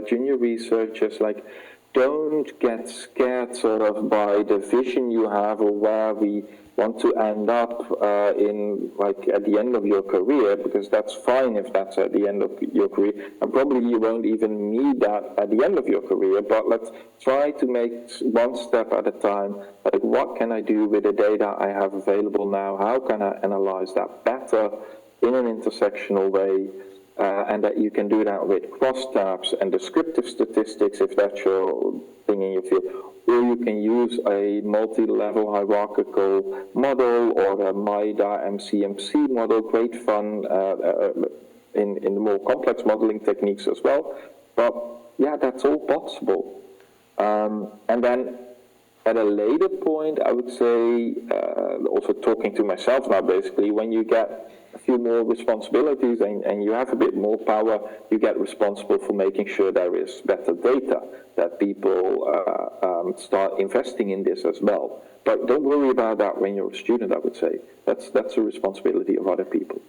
junior researchers, like, don't get scared sort of by the vision you have or where we want to end up in, like, at the end of your career, because that's fine if that's at the end of your career, and probably you won't even need that at the end of your career, but let's try to make one step at a time. Like, what can I do with the data I have available now? How can I analyze that better in an intersectional way? And that you can do that with crosstabs and descriptive statistics if that's your thing in your field. Or you can use a multi-level hierarchical model or a MIDA MCMC model, great fun in the more complex modeling techniques as well. But yeah, that's all possible. And then at a later point, I would say, also talking to myself now basically, when you get a few more responsibilities and you have a bit more power, you get responsible for making sure there is better data, that people start investing in this as well. But don't worry about that when you're a student, I would say. That's a responsibility of other people.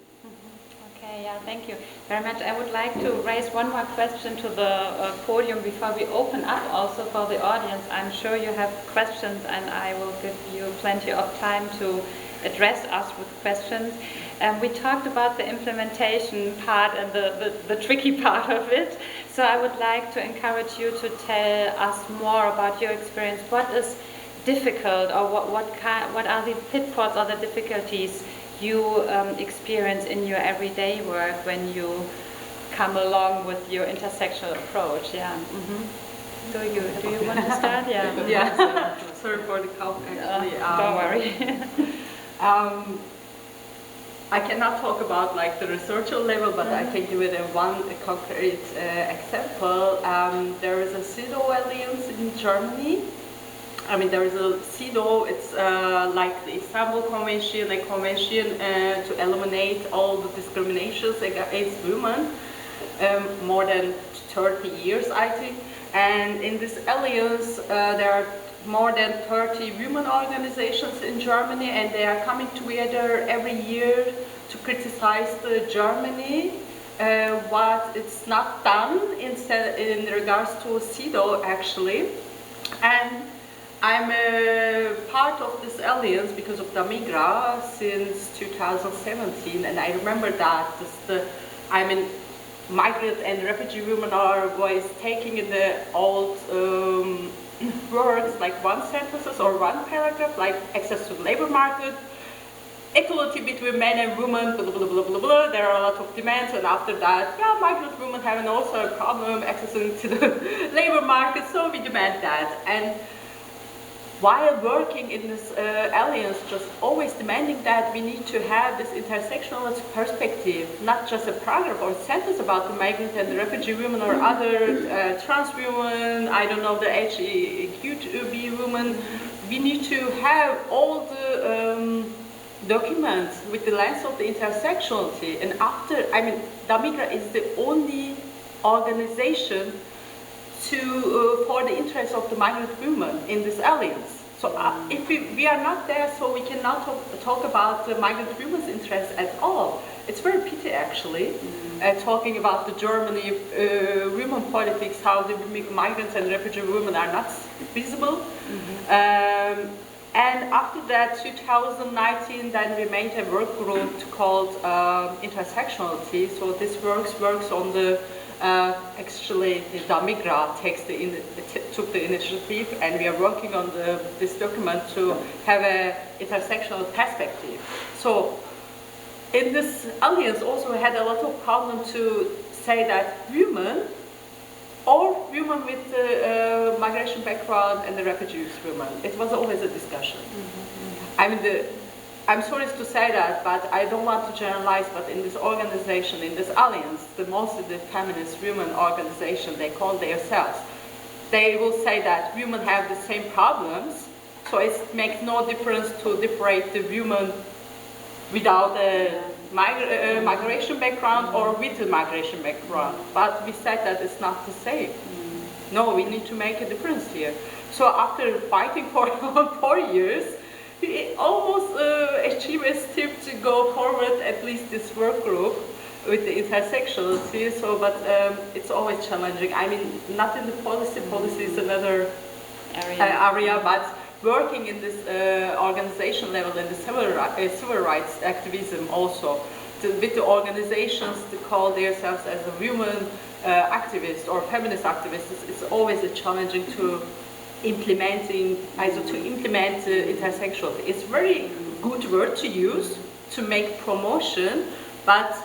Okay, yeah, thank you very much. I would like to raise one more question to the podium before we open up also for the audience. I'm sure you have questions and I will give you plenty of time to address us with questions. We talked about the implementation part and the tricky part of it. So I would like to encourage you to tell us more about your experience. What is difficult, or what are the pitfalls or the difficulties you experience in your everyday work when you come along with your intersectional approach? Yeah. Mm-hmm. Do you want to start? Yeah. Yeah. Sorry for the cough. Actually, don't worry. I cannot talk about like the researcher level, but I can give it one concrete example. There is a CEDAW alliance in Germany. I mean, there is a CEDAW, it's like the Istanbul Convention, a convention to eliminate all the discriminations against women. More than 30 years, I think. And in this alliance, there are more than 30 women organizations in Germany, and they are coming together every year to criticize Germany, what it's not done in regards to CEDAW, actually. And I'm a part of this alliance because of DaMigra since 2017, and I remember that migrant and refugee women are always taking in the old words like one sentences or one paragraph, like access to the labor market, equality between men and women, blah, blah, blah, blah, blah. There are a lot of demands, and after that, yeah, migrant women having also a problem accessing to the labor market, so we demand that. And while working in this alliance, just always demanding that we need to have this intersectional perspective, not just a paragraph or a sentence about the migrant and the refugee women or other trans women, I don't know, the LGBTQ women. We need to have all the documents with the lens of the intersectionality. And DaMigra is the only organization for the interests of the migrant women in this alliance. So if we are not there, so we cannot talk about the migrant women's interests at all. It's very pity, actually, talking about the Germany women politics, how the migrants and refugee women are not visible. And after that, 2019, then we made a work group called Intersectionality. So this works on the actually, DaMigra took the initiative, and we are working on this document to have an intersectional perspective. So, in this alliance, also we had a lot of problem to say that women, or women with the migration background and the refugees women, it was always a discussion. I'm sorry to say that, but I don't want to generalize, but in this organization, in this alliance, mostly the feminist women organization, they call themselves, they will say that women have the same problems, so it makes no difference to separate the women without a migration background or with a migration background. But we said that it's not the same. No, we need to make a difference here. So after fighting for 4 years, we almost achieved a step to go forward, at least this work group, with the intersectionality. So, but it's always challenging. I mean, not in the policy is another area, but working in this organization level and the civil rights activism also, with the organizations to call themselves as a women activist or feminist activists, it's always a challenging to implement intersectionality. It's very good word to use to make promotion, but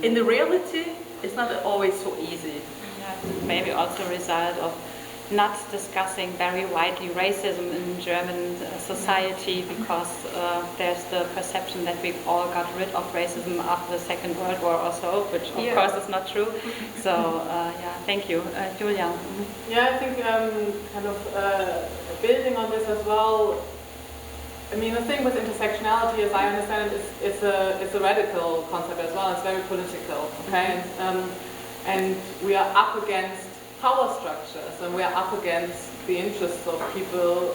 in the reality, it's not always so easy. Yeah, maybe also a result of not discussing very widely racism in German society, because there's the perception that we all got rid of racism after the Second World War or so, which of course is not true. So yeah, thank you. Julia. Yeah, I think building on this as well, I mean, the thing with intersectionality, as I understand it, it's a radical concept as well. It's very political, okay? And we are up against power structures, and we are up against the interests of people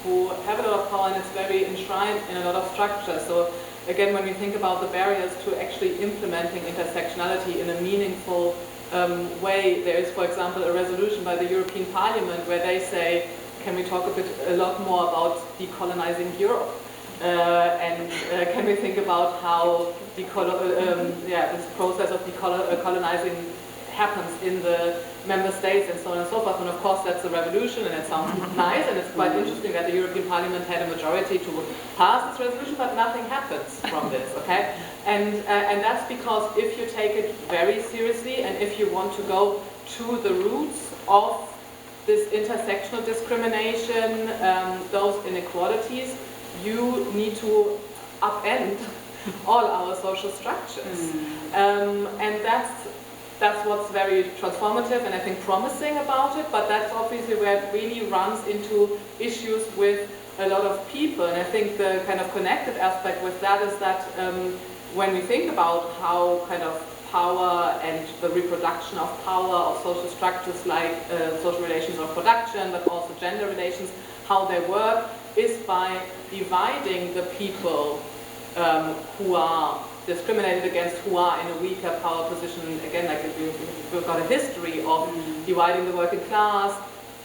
who have a lot of power, and it's very enshrined in a lot of structures. So again, when we think about the barriers to actually implementing intersectionality in a meaningful way, there is, for example, a resolution by the European Parliament where they say, can we talk a lot more about decolonizing Europe? And can we think about how this process of decolonizing happens in the member states and so on and so forth. And of course that's a revolution, and it sounds nice, and it's quite interesting that the European Parliament had a majority to pass this resolution, but nothing happens from this, okay? And that's because if you take it very seriously, and if you want to go to the roots of this intersectional discrimination, those inequalities, you need to upend all our social structures. And that's what's very transformative and I think promising about it, but that's obviously where it really runs into issues with a lot of people. And I think the kind of connected aspect with that is that when we think about how kind of power and the reproduction of power of social structures like social relations of production, but also gender relations, how they work, is by dividing the people who are discriminated against, who are in a weaker power position. Again, like we've got a history of dividing the working class,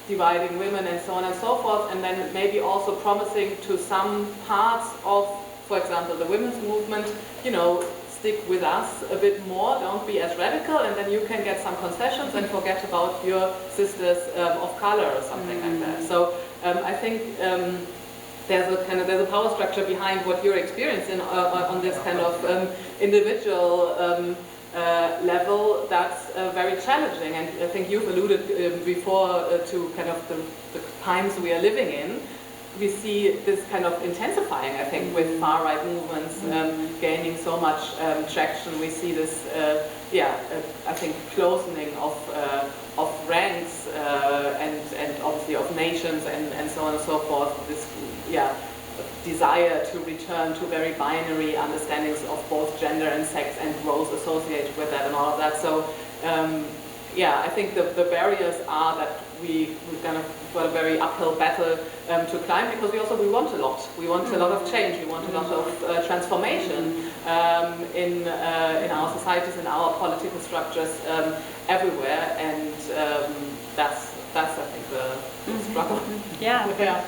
dividing women, and so on and so forth, and then maybe also promising to some parts of, for example, the women's movement, you know, stick with us a bit more, don't be as radical, and then you can get some concessions and forget about your sisters of color or something like that. So I think there's a power structure behind what you're experiencing on this kind of individual level that's very challenging. And I think you've alluded before to kind of the times we are living in. We see this kind of intensifying, I think, with far-right movements gaining so much traction. We see this, I think, closening of ranks and obviously of nations and so on and so forth. This, desire to return to very binary understandings of both gender and sex and roles associated with that and all of that. So, I think the barriers are that we've kind of got a very uphill battle to climb, because we want a lot. We want a lot of change. We want a lot of transformation in our societies, in our political structures everywhere, and that's I think the struggle. Yeah.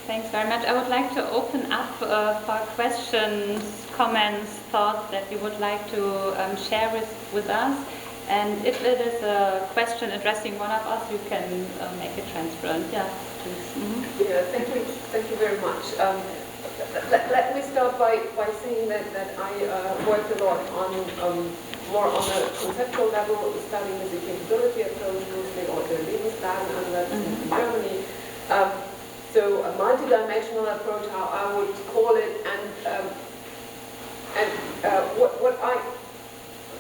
Thanks very much. I would like to open up for questions, comments, thoughts that you would like to share with us. And if it is a question addressing one of us, you can make it transparent. Yeah, please. Yeah, thank you very much. Let me start by saying that I worked a lot on more on a conceptual level, studying the capability approach, mostly, or the Lebensplan, and that's in Germany. So a multidimensional approach, how I would call it,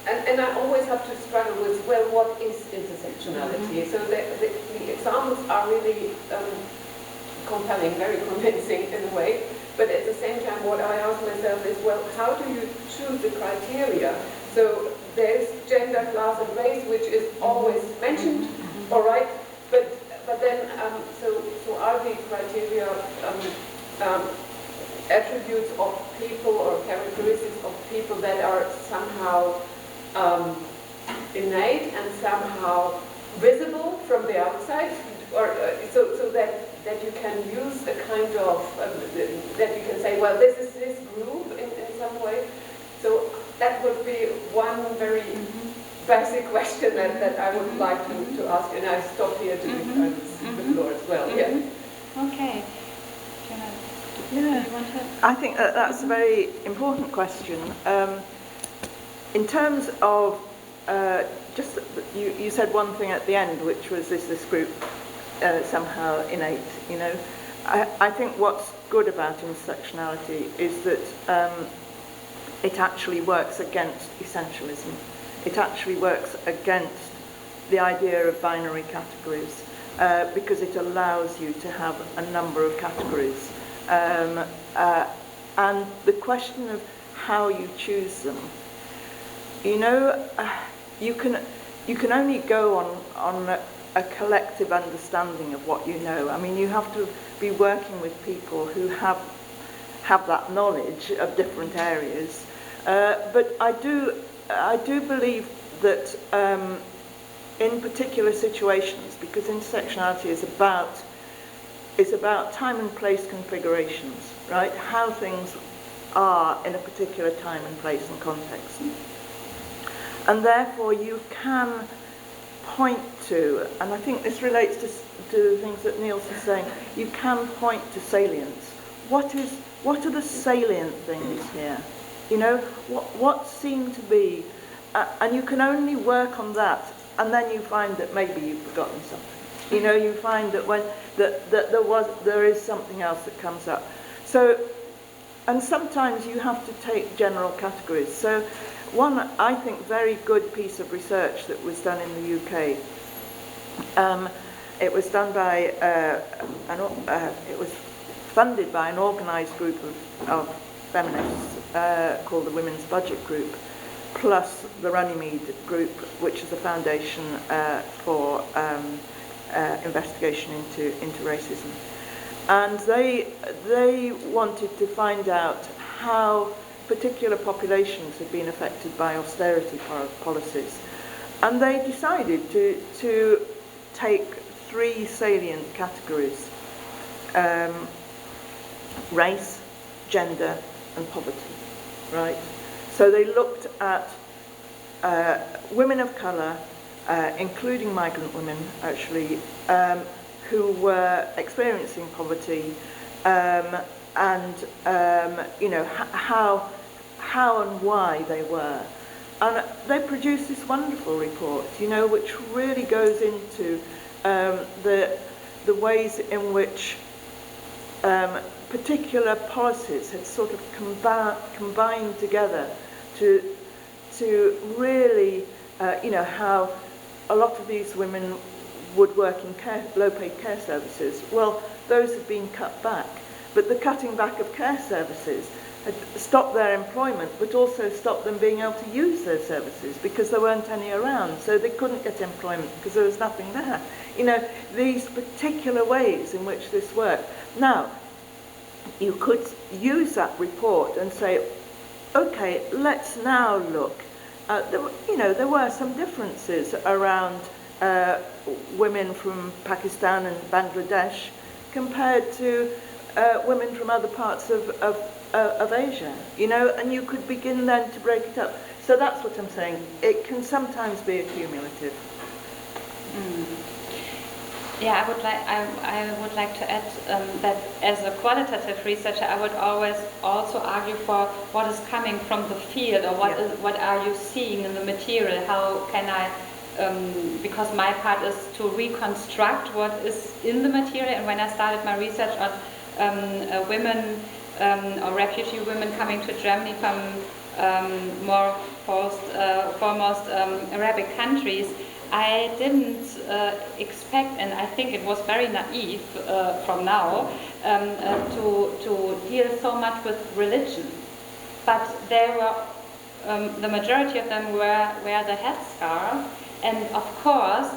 and I always have to struggle with, well, what is intersectionality? So the examples are really compelling, very convincing in a way, but at the same time what I ask myself is, well, how do you choose the criteria? So there's gender, class and race, which is always mentioned, all right, but then, so are the criteria attributes of people or characteristics of people that are somehow innate and somehow visible from the outside, or so that you can use a kind of that you can say, well, this is this group in some way. So that would be one very basic question that I would like to ask, and I stop here to give the floor as well. Yeah. Okay. I think that's a very important question. In terms of just you said one thing at the end, which was this group somehow innate. You know, I think what's good about intersectionality is that it actually works against essentialism. It actually works against the idea of binary categories because it allows you to have a number of categories. And the question of how you choose them, you know, you can only go on a collective understanding of what you know. I mean, you have to be working with people who have that knowledge of different areas. But I do believe that in particular situations, because intersectionality is about time and place configurations, right? How things are in a particular time and place and context. And therefore you can point to, and I think this relates to the things that Niels is saying, you can point to salience. What are the salient things here? You know, what seem to be, and you can only work on that, and then you find that maybe you've forgotten something. You know, you find that when there is something else that comes up. So, and sometimes you have to take general categories. So, one I think very good piece of research that was done in the UK. It was done by it was funded by an organised group of feminists called the Women's Budget Group, plus the Runnymede group, which is a foundation for investigation into racism. And they wanted to find out how particular populations had been affected by austerity policies. And they decided to take three salient categories: race, gender, and poverty, right? So they looked at women of colour, including migrant women, actually, who were experiencing poverty, and you know, how and why they were. And they produced this wonderful report, you know, which really goes into the ways in which particular policies had sort of combined together to really, you know, how a lot of these women would work in low-paid care services. Well, those had been cut back, but the cutting back of care services had stopped their employment, but also stopped them being able to use those services because there weren't any around, so they couldn't get employment because there was nothing there. You know, these particular ways in which this worked. Now, you could use that report and say, okay, let's now look. You know, there were some differences around women from Pakistan and Bangladesh compared to women from other parts of Asia, you know, and you could begin then to break it up. So that's what I'm saying. It can sometimes be accumulative. Yeah, I would like to add that as a qualitative researcher, I would always also argue for what is coming from the field, or what are you seeing in the material? How can I? Because my part is to reconstruct what is in the material. And when I started my research on women or refugee women coming to Germany from foremost Arabic countries, I didn't expect, and I think it was very naive from now, to deal so much with religion. But there were, the majority of them wear the headscarf, and of course,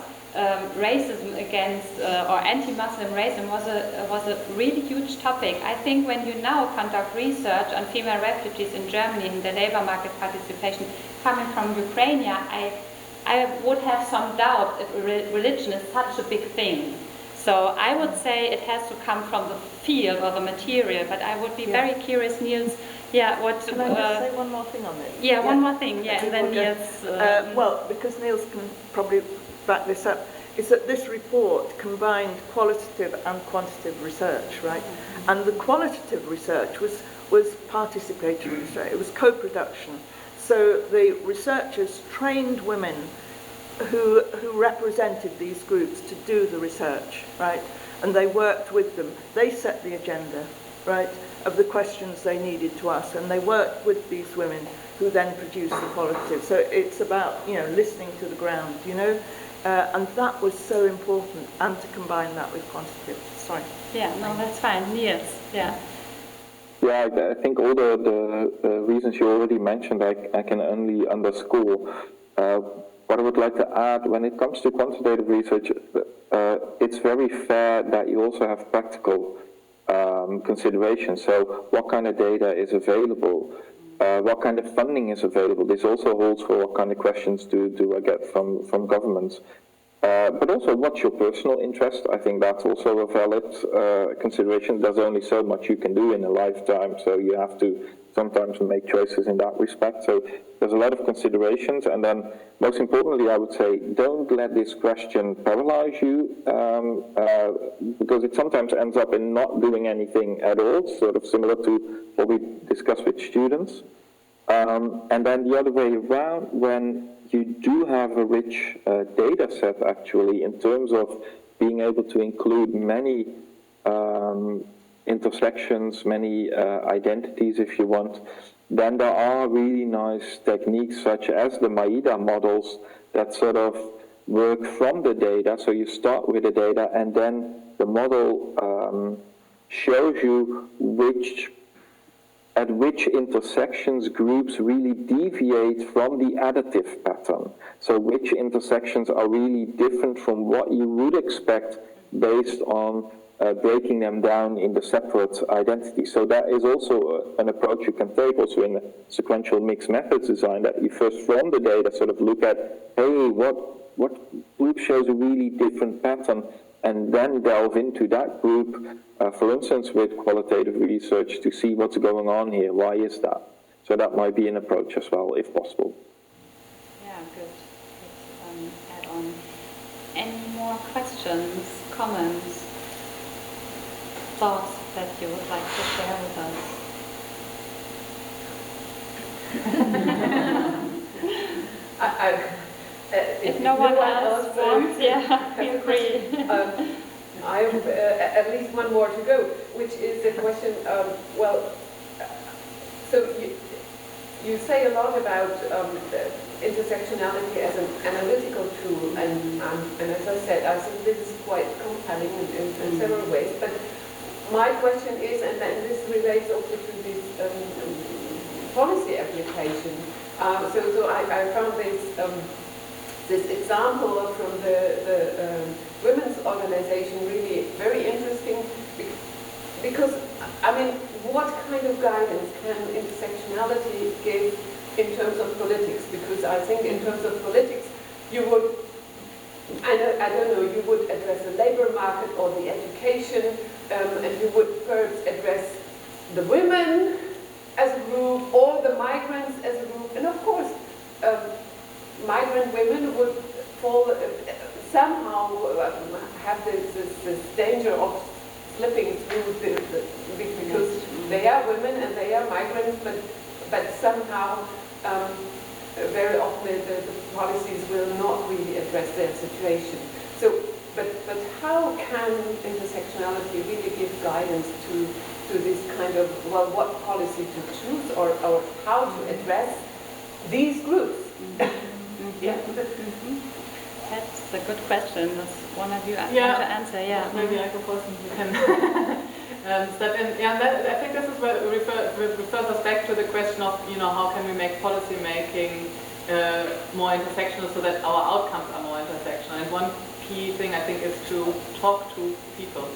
racism against or anti-Muslim racism was a really huge topic. I think when you now conduct research on female refugees in Germany and the labor market participation coming from Ukraine, I would have some doubt if religion is such a big thing. So I would say it has to come from the field or the material, but I would be very curious, Niels. Yeah, what? Can I just say one more thing on this? Yeah, one more thing. Yeah, and then Niels. Well, because Niels can probably back this up, is that this report combined qualitative and quantitative research, right? Mm-hmm. And the qualitative research was participatory research. It was co-production. So the researchers trained women who represented these groups to do the research, right? And they worked with them. They set the agenda, right, of the questions they needed to ask, and they worked with these women who then produced the qualitative. So it's about, you know, listening to the ground, you know, and that was so important, and to combine that with quantitative. Sorry. Yeah, no, that's fine. Niels, yeah. Yeah, I think all the reasons you already mentioned, I can only underscore. What I would like to add, when it comes to quantitative research, it's very fair that you also have practical considerations. So what kind of data is available? What kind of funding is available? This also holds for what kind of questions do I get from governments. But also, what's your personal interest? I think that's also a valid consideration. There's only so much you can do in a lifetime, so you have to sometimes make choices in that respect. So there's a lot of considerations, and then most importantly, I would say, don't let this question paralyze you, because it sometimes ends up in not doing anything at all, sort of similar to what we discussed with students. And then the other way around, when you do have a rich data set, actually, in terms of being able to include many intersections, many identities, if you want, then there are really nice techniques such as the MAIDA models that sort of work from the data. So you start with the data, and then the model shows you which at which intersections groups really deviate from the additive pattern. So which intersections are really different from what you would expect based on breaking them down in the separate identities. So that is also an approach you can take also in sequential mixed methods design, that you first from the data sort of look at, hey, what group shows a really different pattern, and then delve into that group, for instance, with qualitative research to see what's going on here. Why is that? So that might be an approach as well, if possible. Yeah, good. Add on. Any more questions, comments, thoughts that you would like to share with us? If no one else wants, yeah, feel free. I have at least one more to go, which is the question of, so you say a lot about intersectionality as an analytical tool, and as I said, I think this is quite compelling in several ways. But my question is, and this relates also to this policy application. So I found this example from the women's organization really very interesting, because, I mean, what kind of guidance can intersectionality give in terms of politics? Because I think in terms of politics, you would, I don't know, you would address the labor market or the education, and you would first address the women as a group or the migrants as a group, and of course, migrant women would fall somehow have this danger of slipping through because they are women and they are migrants, but somehow very often the policies will not really address their situation. So, but how can intersectionality really give guidance to this kind of, what policy to choose or how to address these groups? Yeah. That's a good question. Does one of you want to answer? Yeah. Maybe I go first and you can step in. Yeah, I think this is where refers us back to the question of, how can we make policy making more intersectional so that our outcomes are more intersectional. And one key thing I think is to talk to people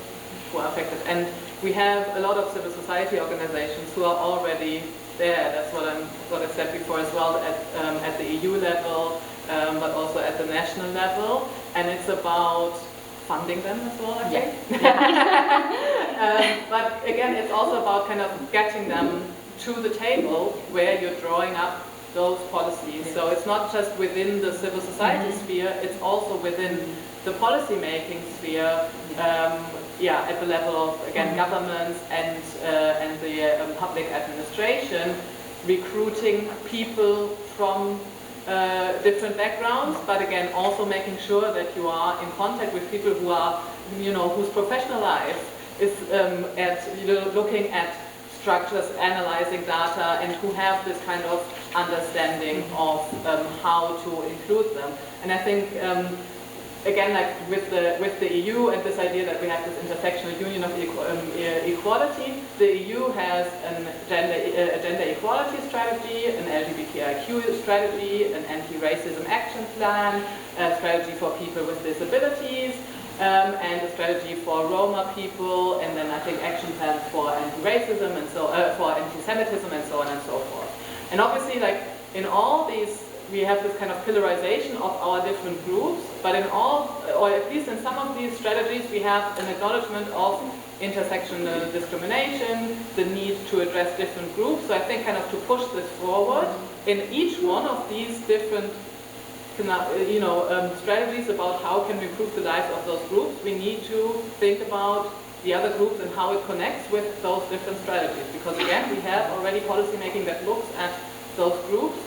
who are affected. And we have a lot of civil society organizations who are already there. That's what I said before as well, at the EU level, but also at the national level. And it's about funding them as well, I think. But again, it's also about kind of getting them to the table where you're drawing up those policies. So it's not just within the civil society sphere, it's also within the policy making sphere, at the level of, again, governments and the public administration, recruiting people from different backgrounds, but again, also making sure that you are in contact with people who are, whose professional life is looking at structures, analyzing data, and who have this kind of understanding of how to include them. And I think, again, like with the EU and this idea that we have this intersectional union of equality, the EU has a gender equality strategy, an LGBTIQ strategy, an anti-racism action plan, a strategy for people with disabilities, and a strategy for Roma people, and then I think action plans for anti-racism and for anti-Semitism and so on and so forth. And obviously, like in all these, we have this kind of pillarization of our different groups, but in all, or at least in some of these strategies, we have an acknowledgement of intersectional discrimination, the need to address different groups. So I think kind of to push this forward in each one of these different strategies about how can we improve the lives of those groups, we need to think about the other groups and how it connects with those different strategies. Because again, we have already policy making that looks at those groups,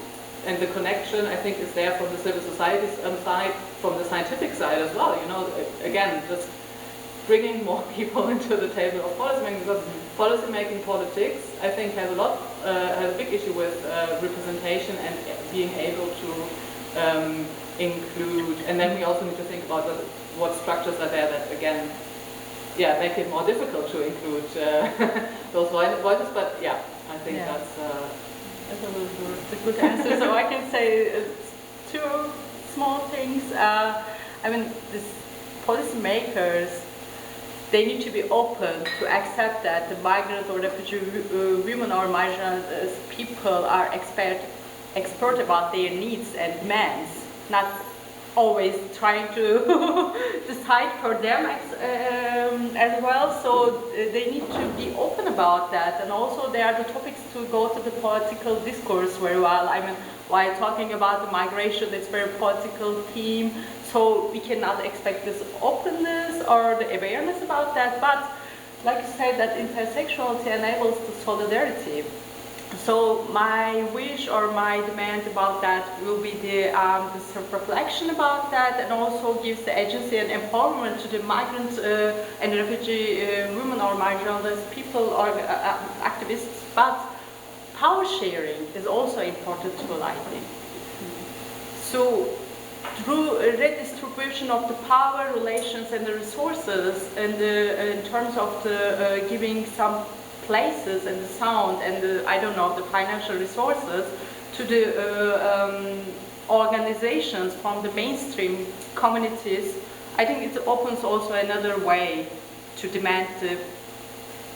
and the connection, I think, is there from the civil society side, from the scientific side as well. Again, just bringing more people into the table of policy making, because policy making politics, I think, has a big issue with representation and being able to include. And then we also need to think about what structures are there that, again, make it more difficult to include those voices. But I think that's a good answer. So I can say two small things. I mean, these policymakers, they need to be open to accept that the migrants or refugee women or migrant people are expert about their needs and demands, not always trying to decide for them as well. So they need to be open about that, and also they are the topics to go to the political discourse very well. I mean, while talking about the migration, it's very political theme, so we cannot expect this openness or the awareness about that. But like you said, that intersectionality enables the solidarity. So my wish or my demand about that will be the self-reflection about that, and also gives the agency and empowerment to the migrant and refugee women or marginalized people or activists. But power sharing is also important tool, I think. So through redistribution of the power, relations, and the resources, and in terms of the giving some places and the sound and the, I don't know, the financial resources to the organizations from the mainstream communities, I think it opens also another way to demand the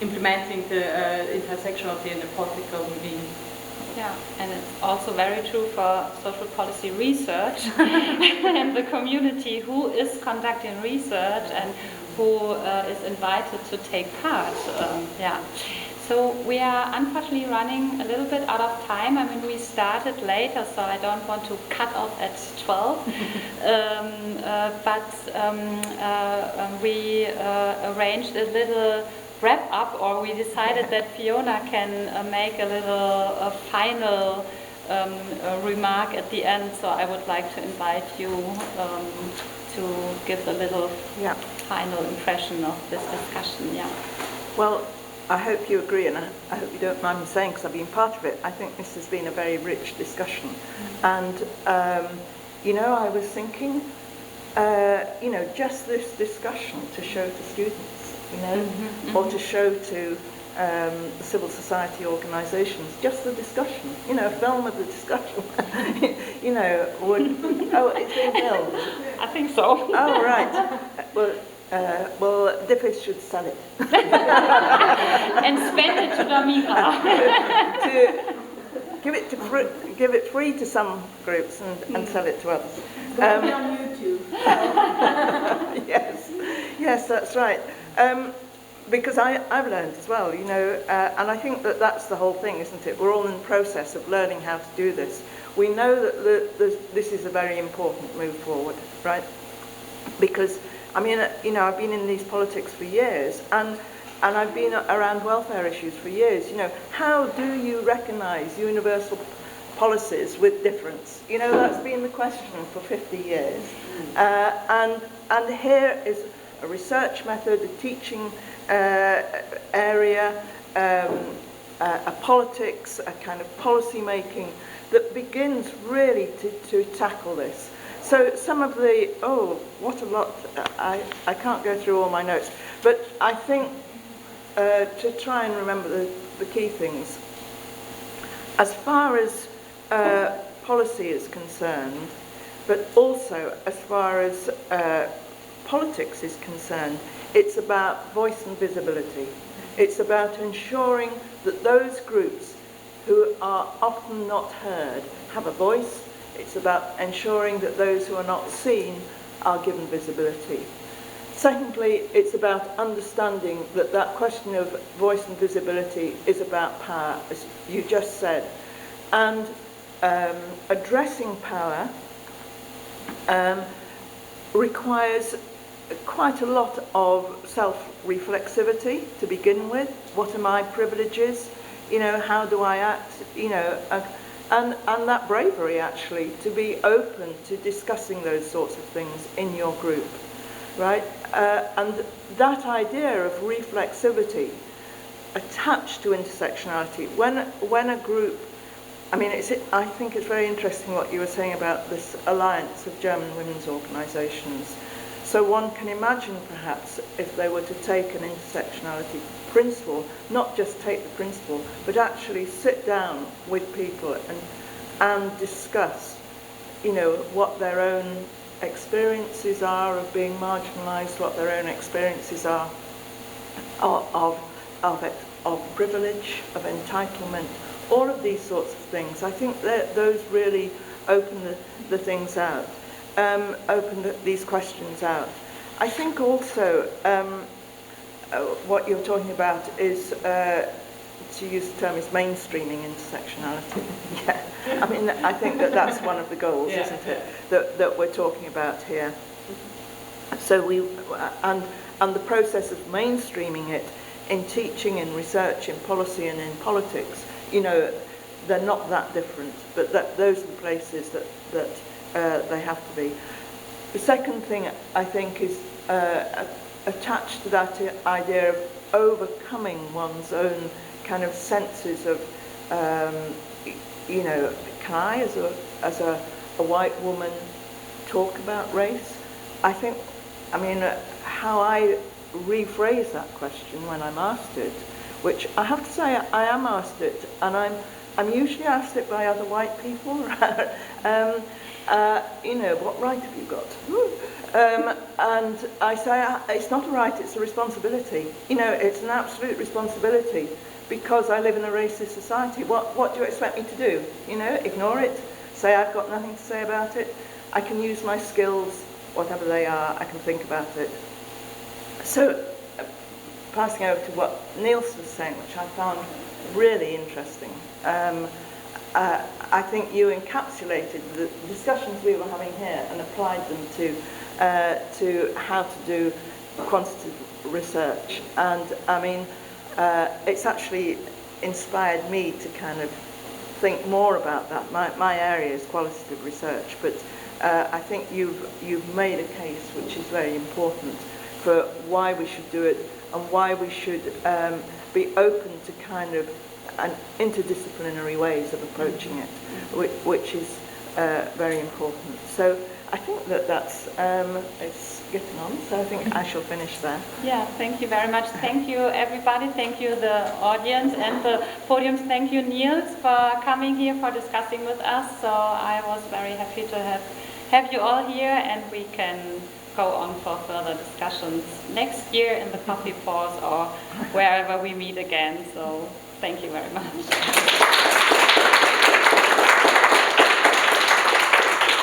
implementing the intersectionality in the political mean. Yeah, and it's also very true for social policy research and the community who is conducting research and who is invited to take part. Yeah. So we are unfortunately running a little bit out of time. I mean, we started later, so I don't want to cut off at 12. We arranged a little wrap up, or we decided that Fiona can make a little final remark at the end. So I would like to invite you to give a little final impression of this discussion. Yeah. Well, I hope you agree, and I hope you don't mind me saying, because I've been part of it, I think this has been a very rich discussion. And, you know, I was thinking, you know, just this discussion to show to students, you know, or to show to the civil society organisations, just the discussion, you know, a film of the discussion, you know, would, oh, it's being filmed? I think so. Oh, right. Well, DFIS should sell it. And spend it to DaMigra. to give it free to some groups and sell it to others. On YouTube. Yes, that's right. Because I've learned as well, you know, and I think that that's the whole thing, isn't it? We're all in the process of learning how to do this. We know that this is a very important move forward, right? Because, I mean, you know, I've been in these politics for years, and I've been around welfare issues for years. You know, how do you recognise universal policies with difference? You know, that's been the question for 50 years. And here is a research method, a teaching area, a politics, a kind of policy making that begins really to tackle this. So some of the, oh, what a lot, I can't go through all my notes, but I think to try and remember the key things. As far as policy is concerned, but also as far as politics is concerned, it's about voice and visibility. It's about ensuring that those groups who are often not heard have a voice. It's about ensuring that those who are not seen are given visibility. Secondly, it's about understanding that that question of voice and visibility is about power, as you just said. And addressing power requires quite a lot of self-reflexivity to begin with. What are my privileges? You know, how do I act? You know, and that bravery actually to be open to discussing those sorts of things in your group, right? And that idea of reflexivity attached to intersectionality, when a group, I mean, I think it's very interesting what you were saying about this alliance of German women's organisations. So one can imagine perhaps if they were to take an intersectionality principle, not just take the principle, but actually sit down with people and discuss, you know, what their own experiences are of being marginalised, what their own experiences are of privilege, of entitlement, all of these sorts of things. I think that those really open the things out, these questions out. I think also what you're talking about is, to use the term, is mainstreaming intersectionality. Yeah, I mean, I think that's one of the goals, yeah, isn't it, that we're talking about here. So and the process of mainstreaming it in teaching, in research, in policy and in politics, you know, they're not that different, but those are the places that they have to be. The second thing I think is attached to that idea of overcoming one's own kind of senses of, you know, can I as a white woman talk about race? I think, I mean, how I rephrase that question when I'm asked it, which I have to say I am asked it, and I'm usually asked it by other white people. You know, what right have you got? And I say, it's not a right, it's a responsibility. You know, it's an absolute responsibility, because I live in a racist society. What do you expect me to do? You know, ignore it, say I've got nothing to say about it. I can use my skills, whatever they are, I can think about it. So, passing over to what Niels was saying, which I found really interesting. I think you encapsulated the discussions we were having here and applied them to how to do quantitative research. And I mean, it's actually inspired me to kind of think more about that. My area is qualitative research, but I think you've made a case which is very important for why we should do it and why we should be open to kind of an interdisciplinary ways of approaching it, which is very important. So I think that's it's getting on, so I think I shall finish there. Yeah, thank you very much. Thank you, everybody. Thank you, the audience and the podiums. Thank you, Niels, for coming here, for discussing with us. So I was very happy to have you all here, and we can go on for further discussions next year in the coffee pause or wherever we meet again. So thank you very much.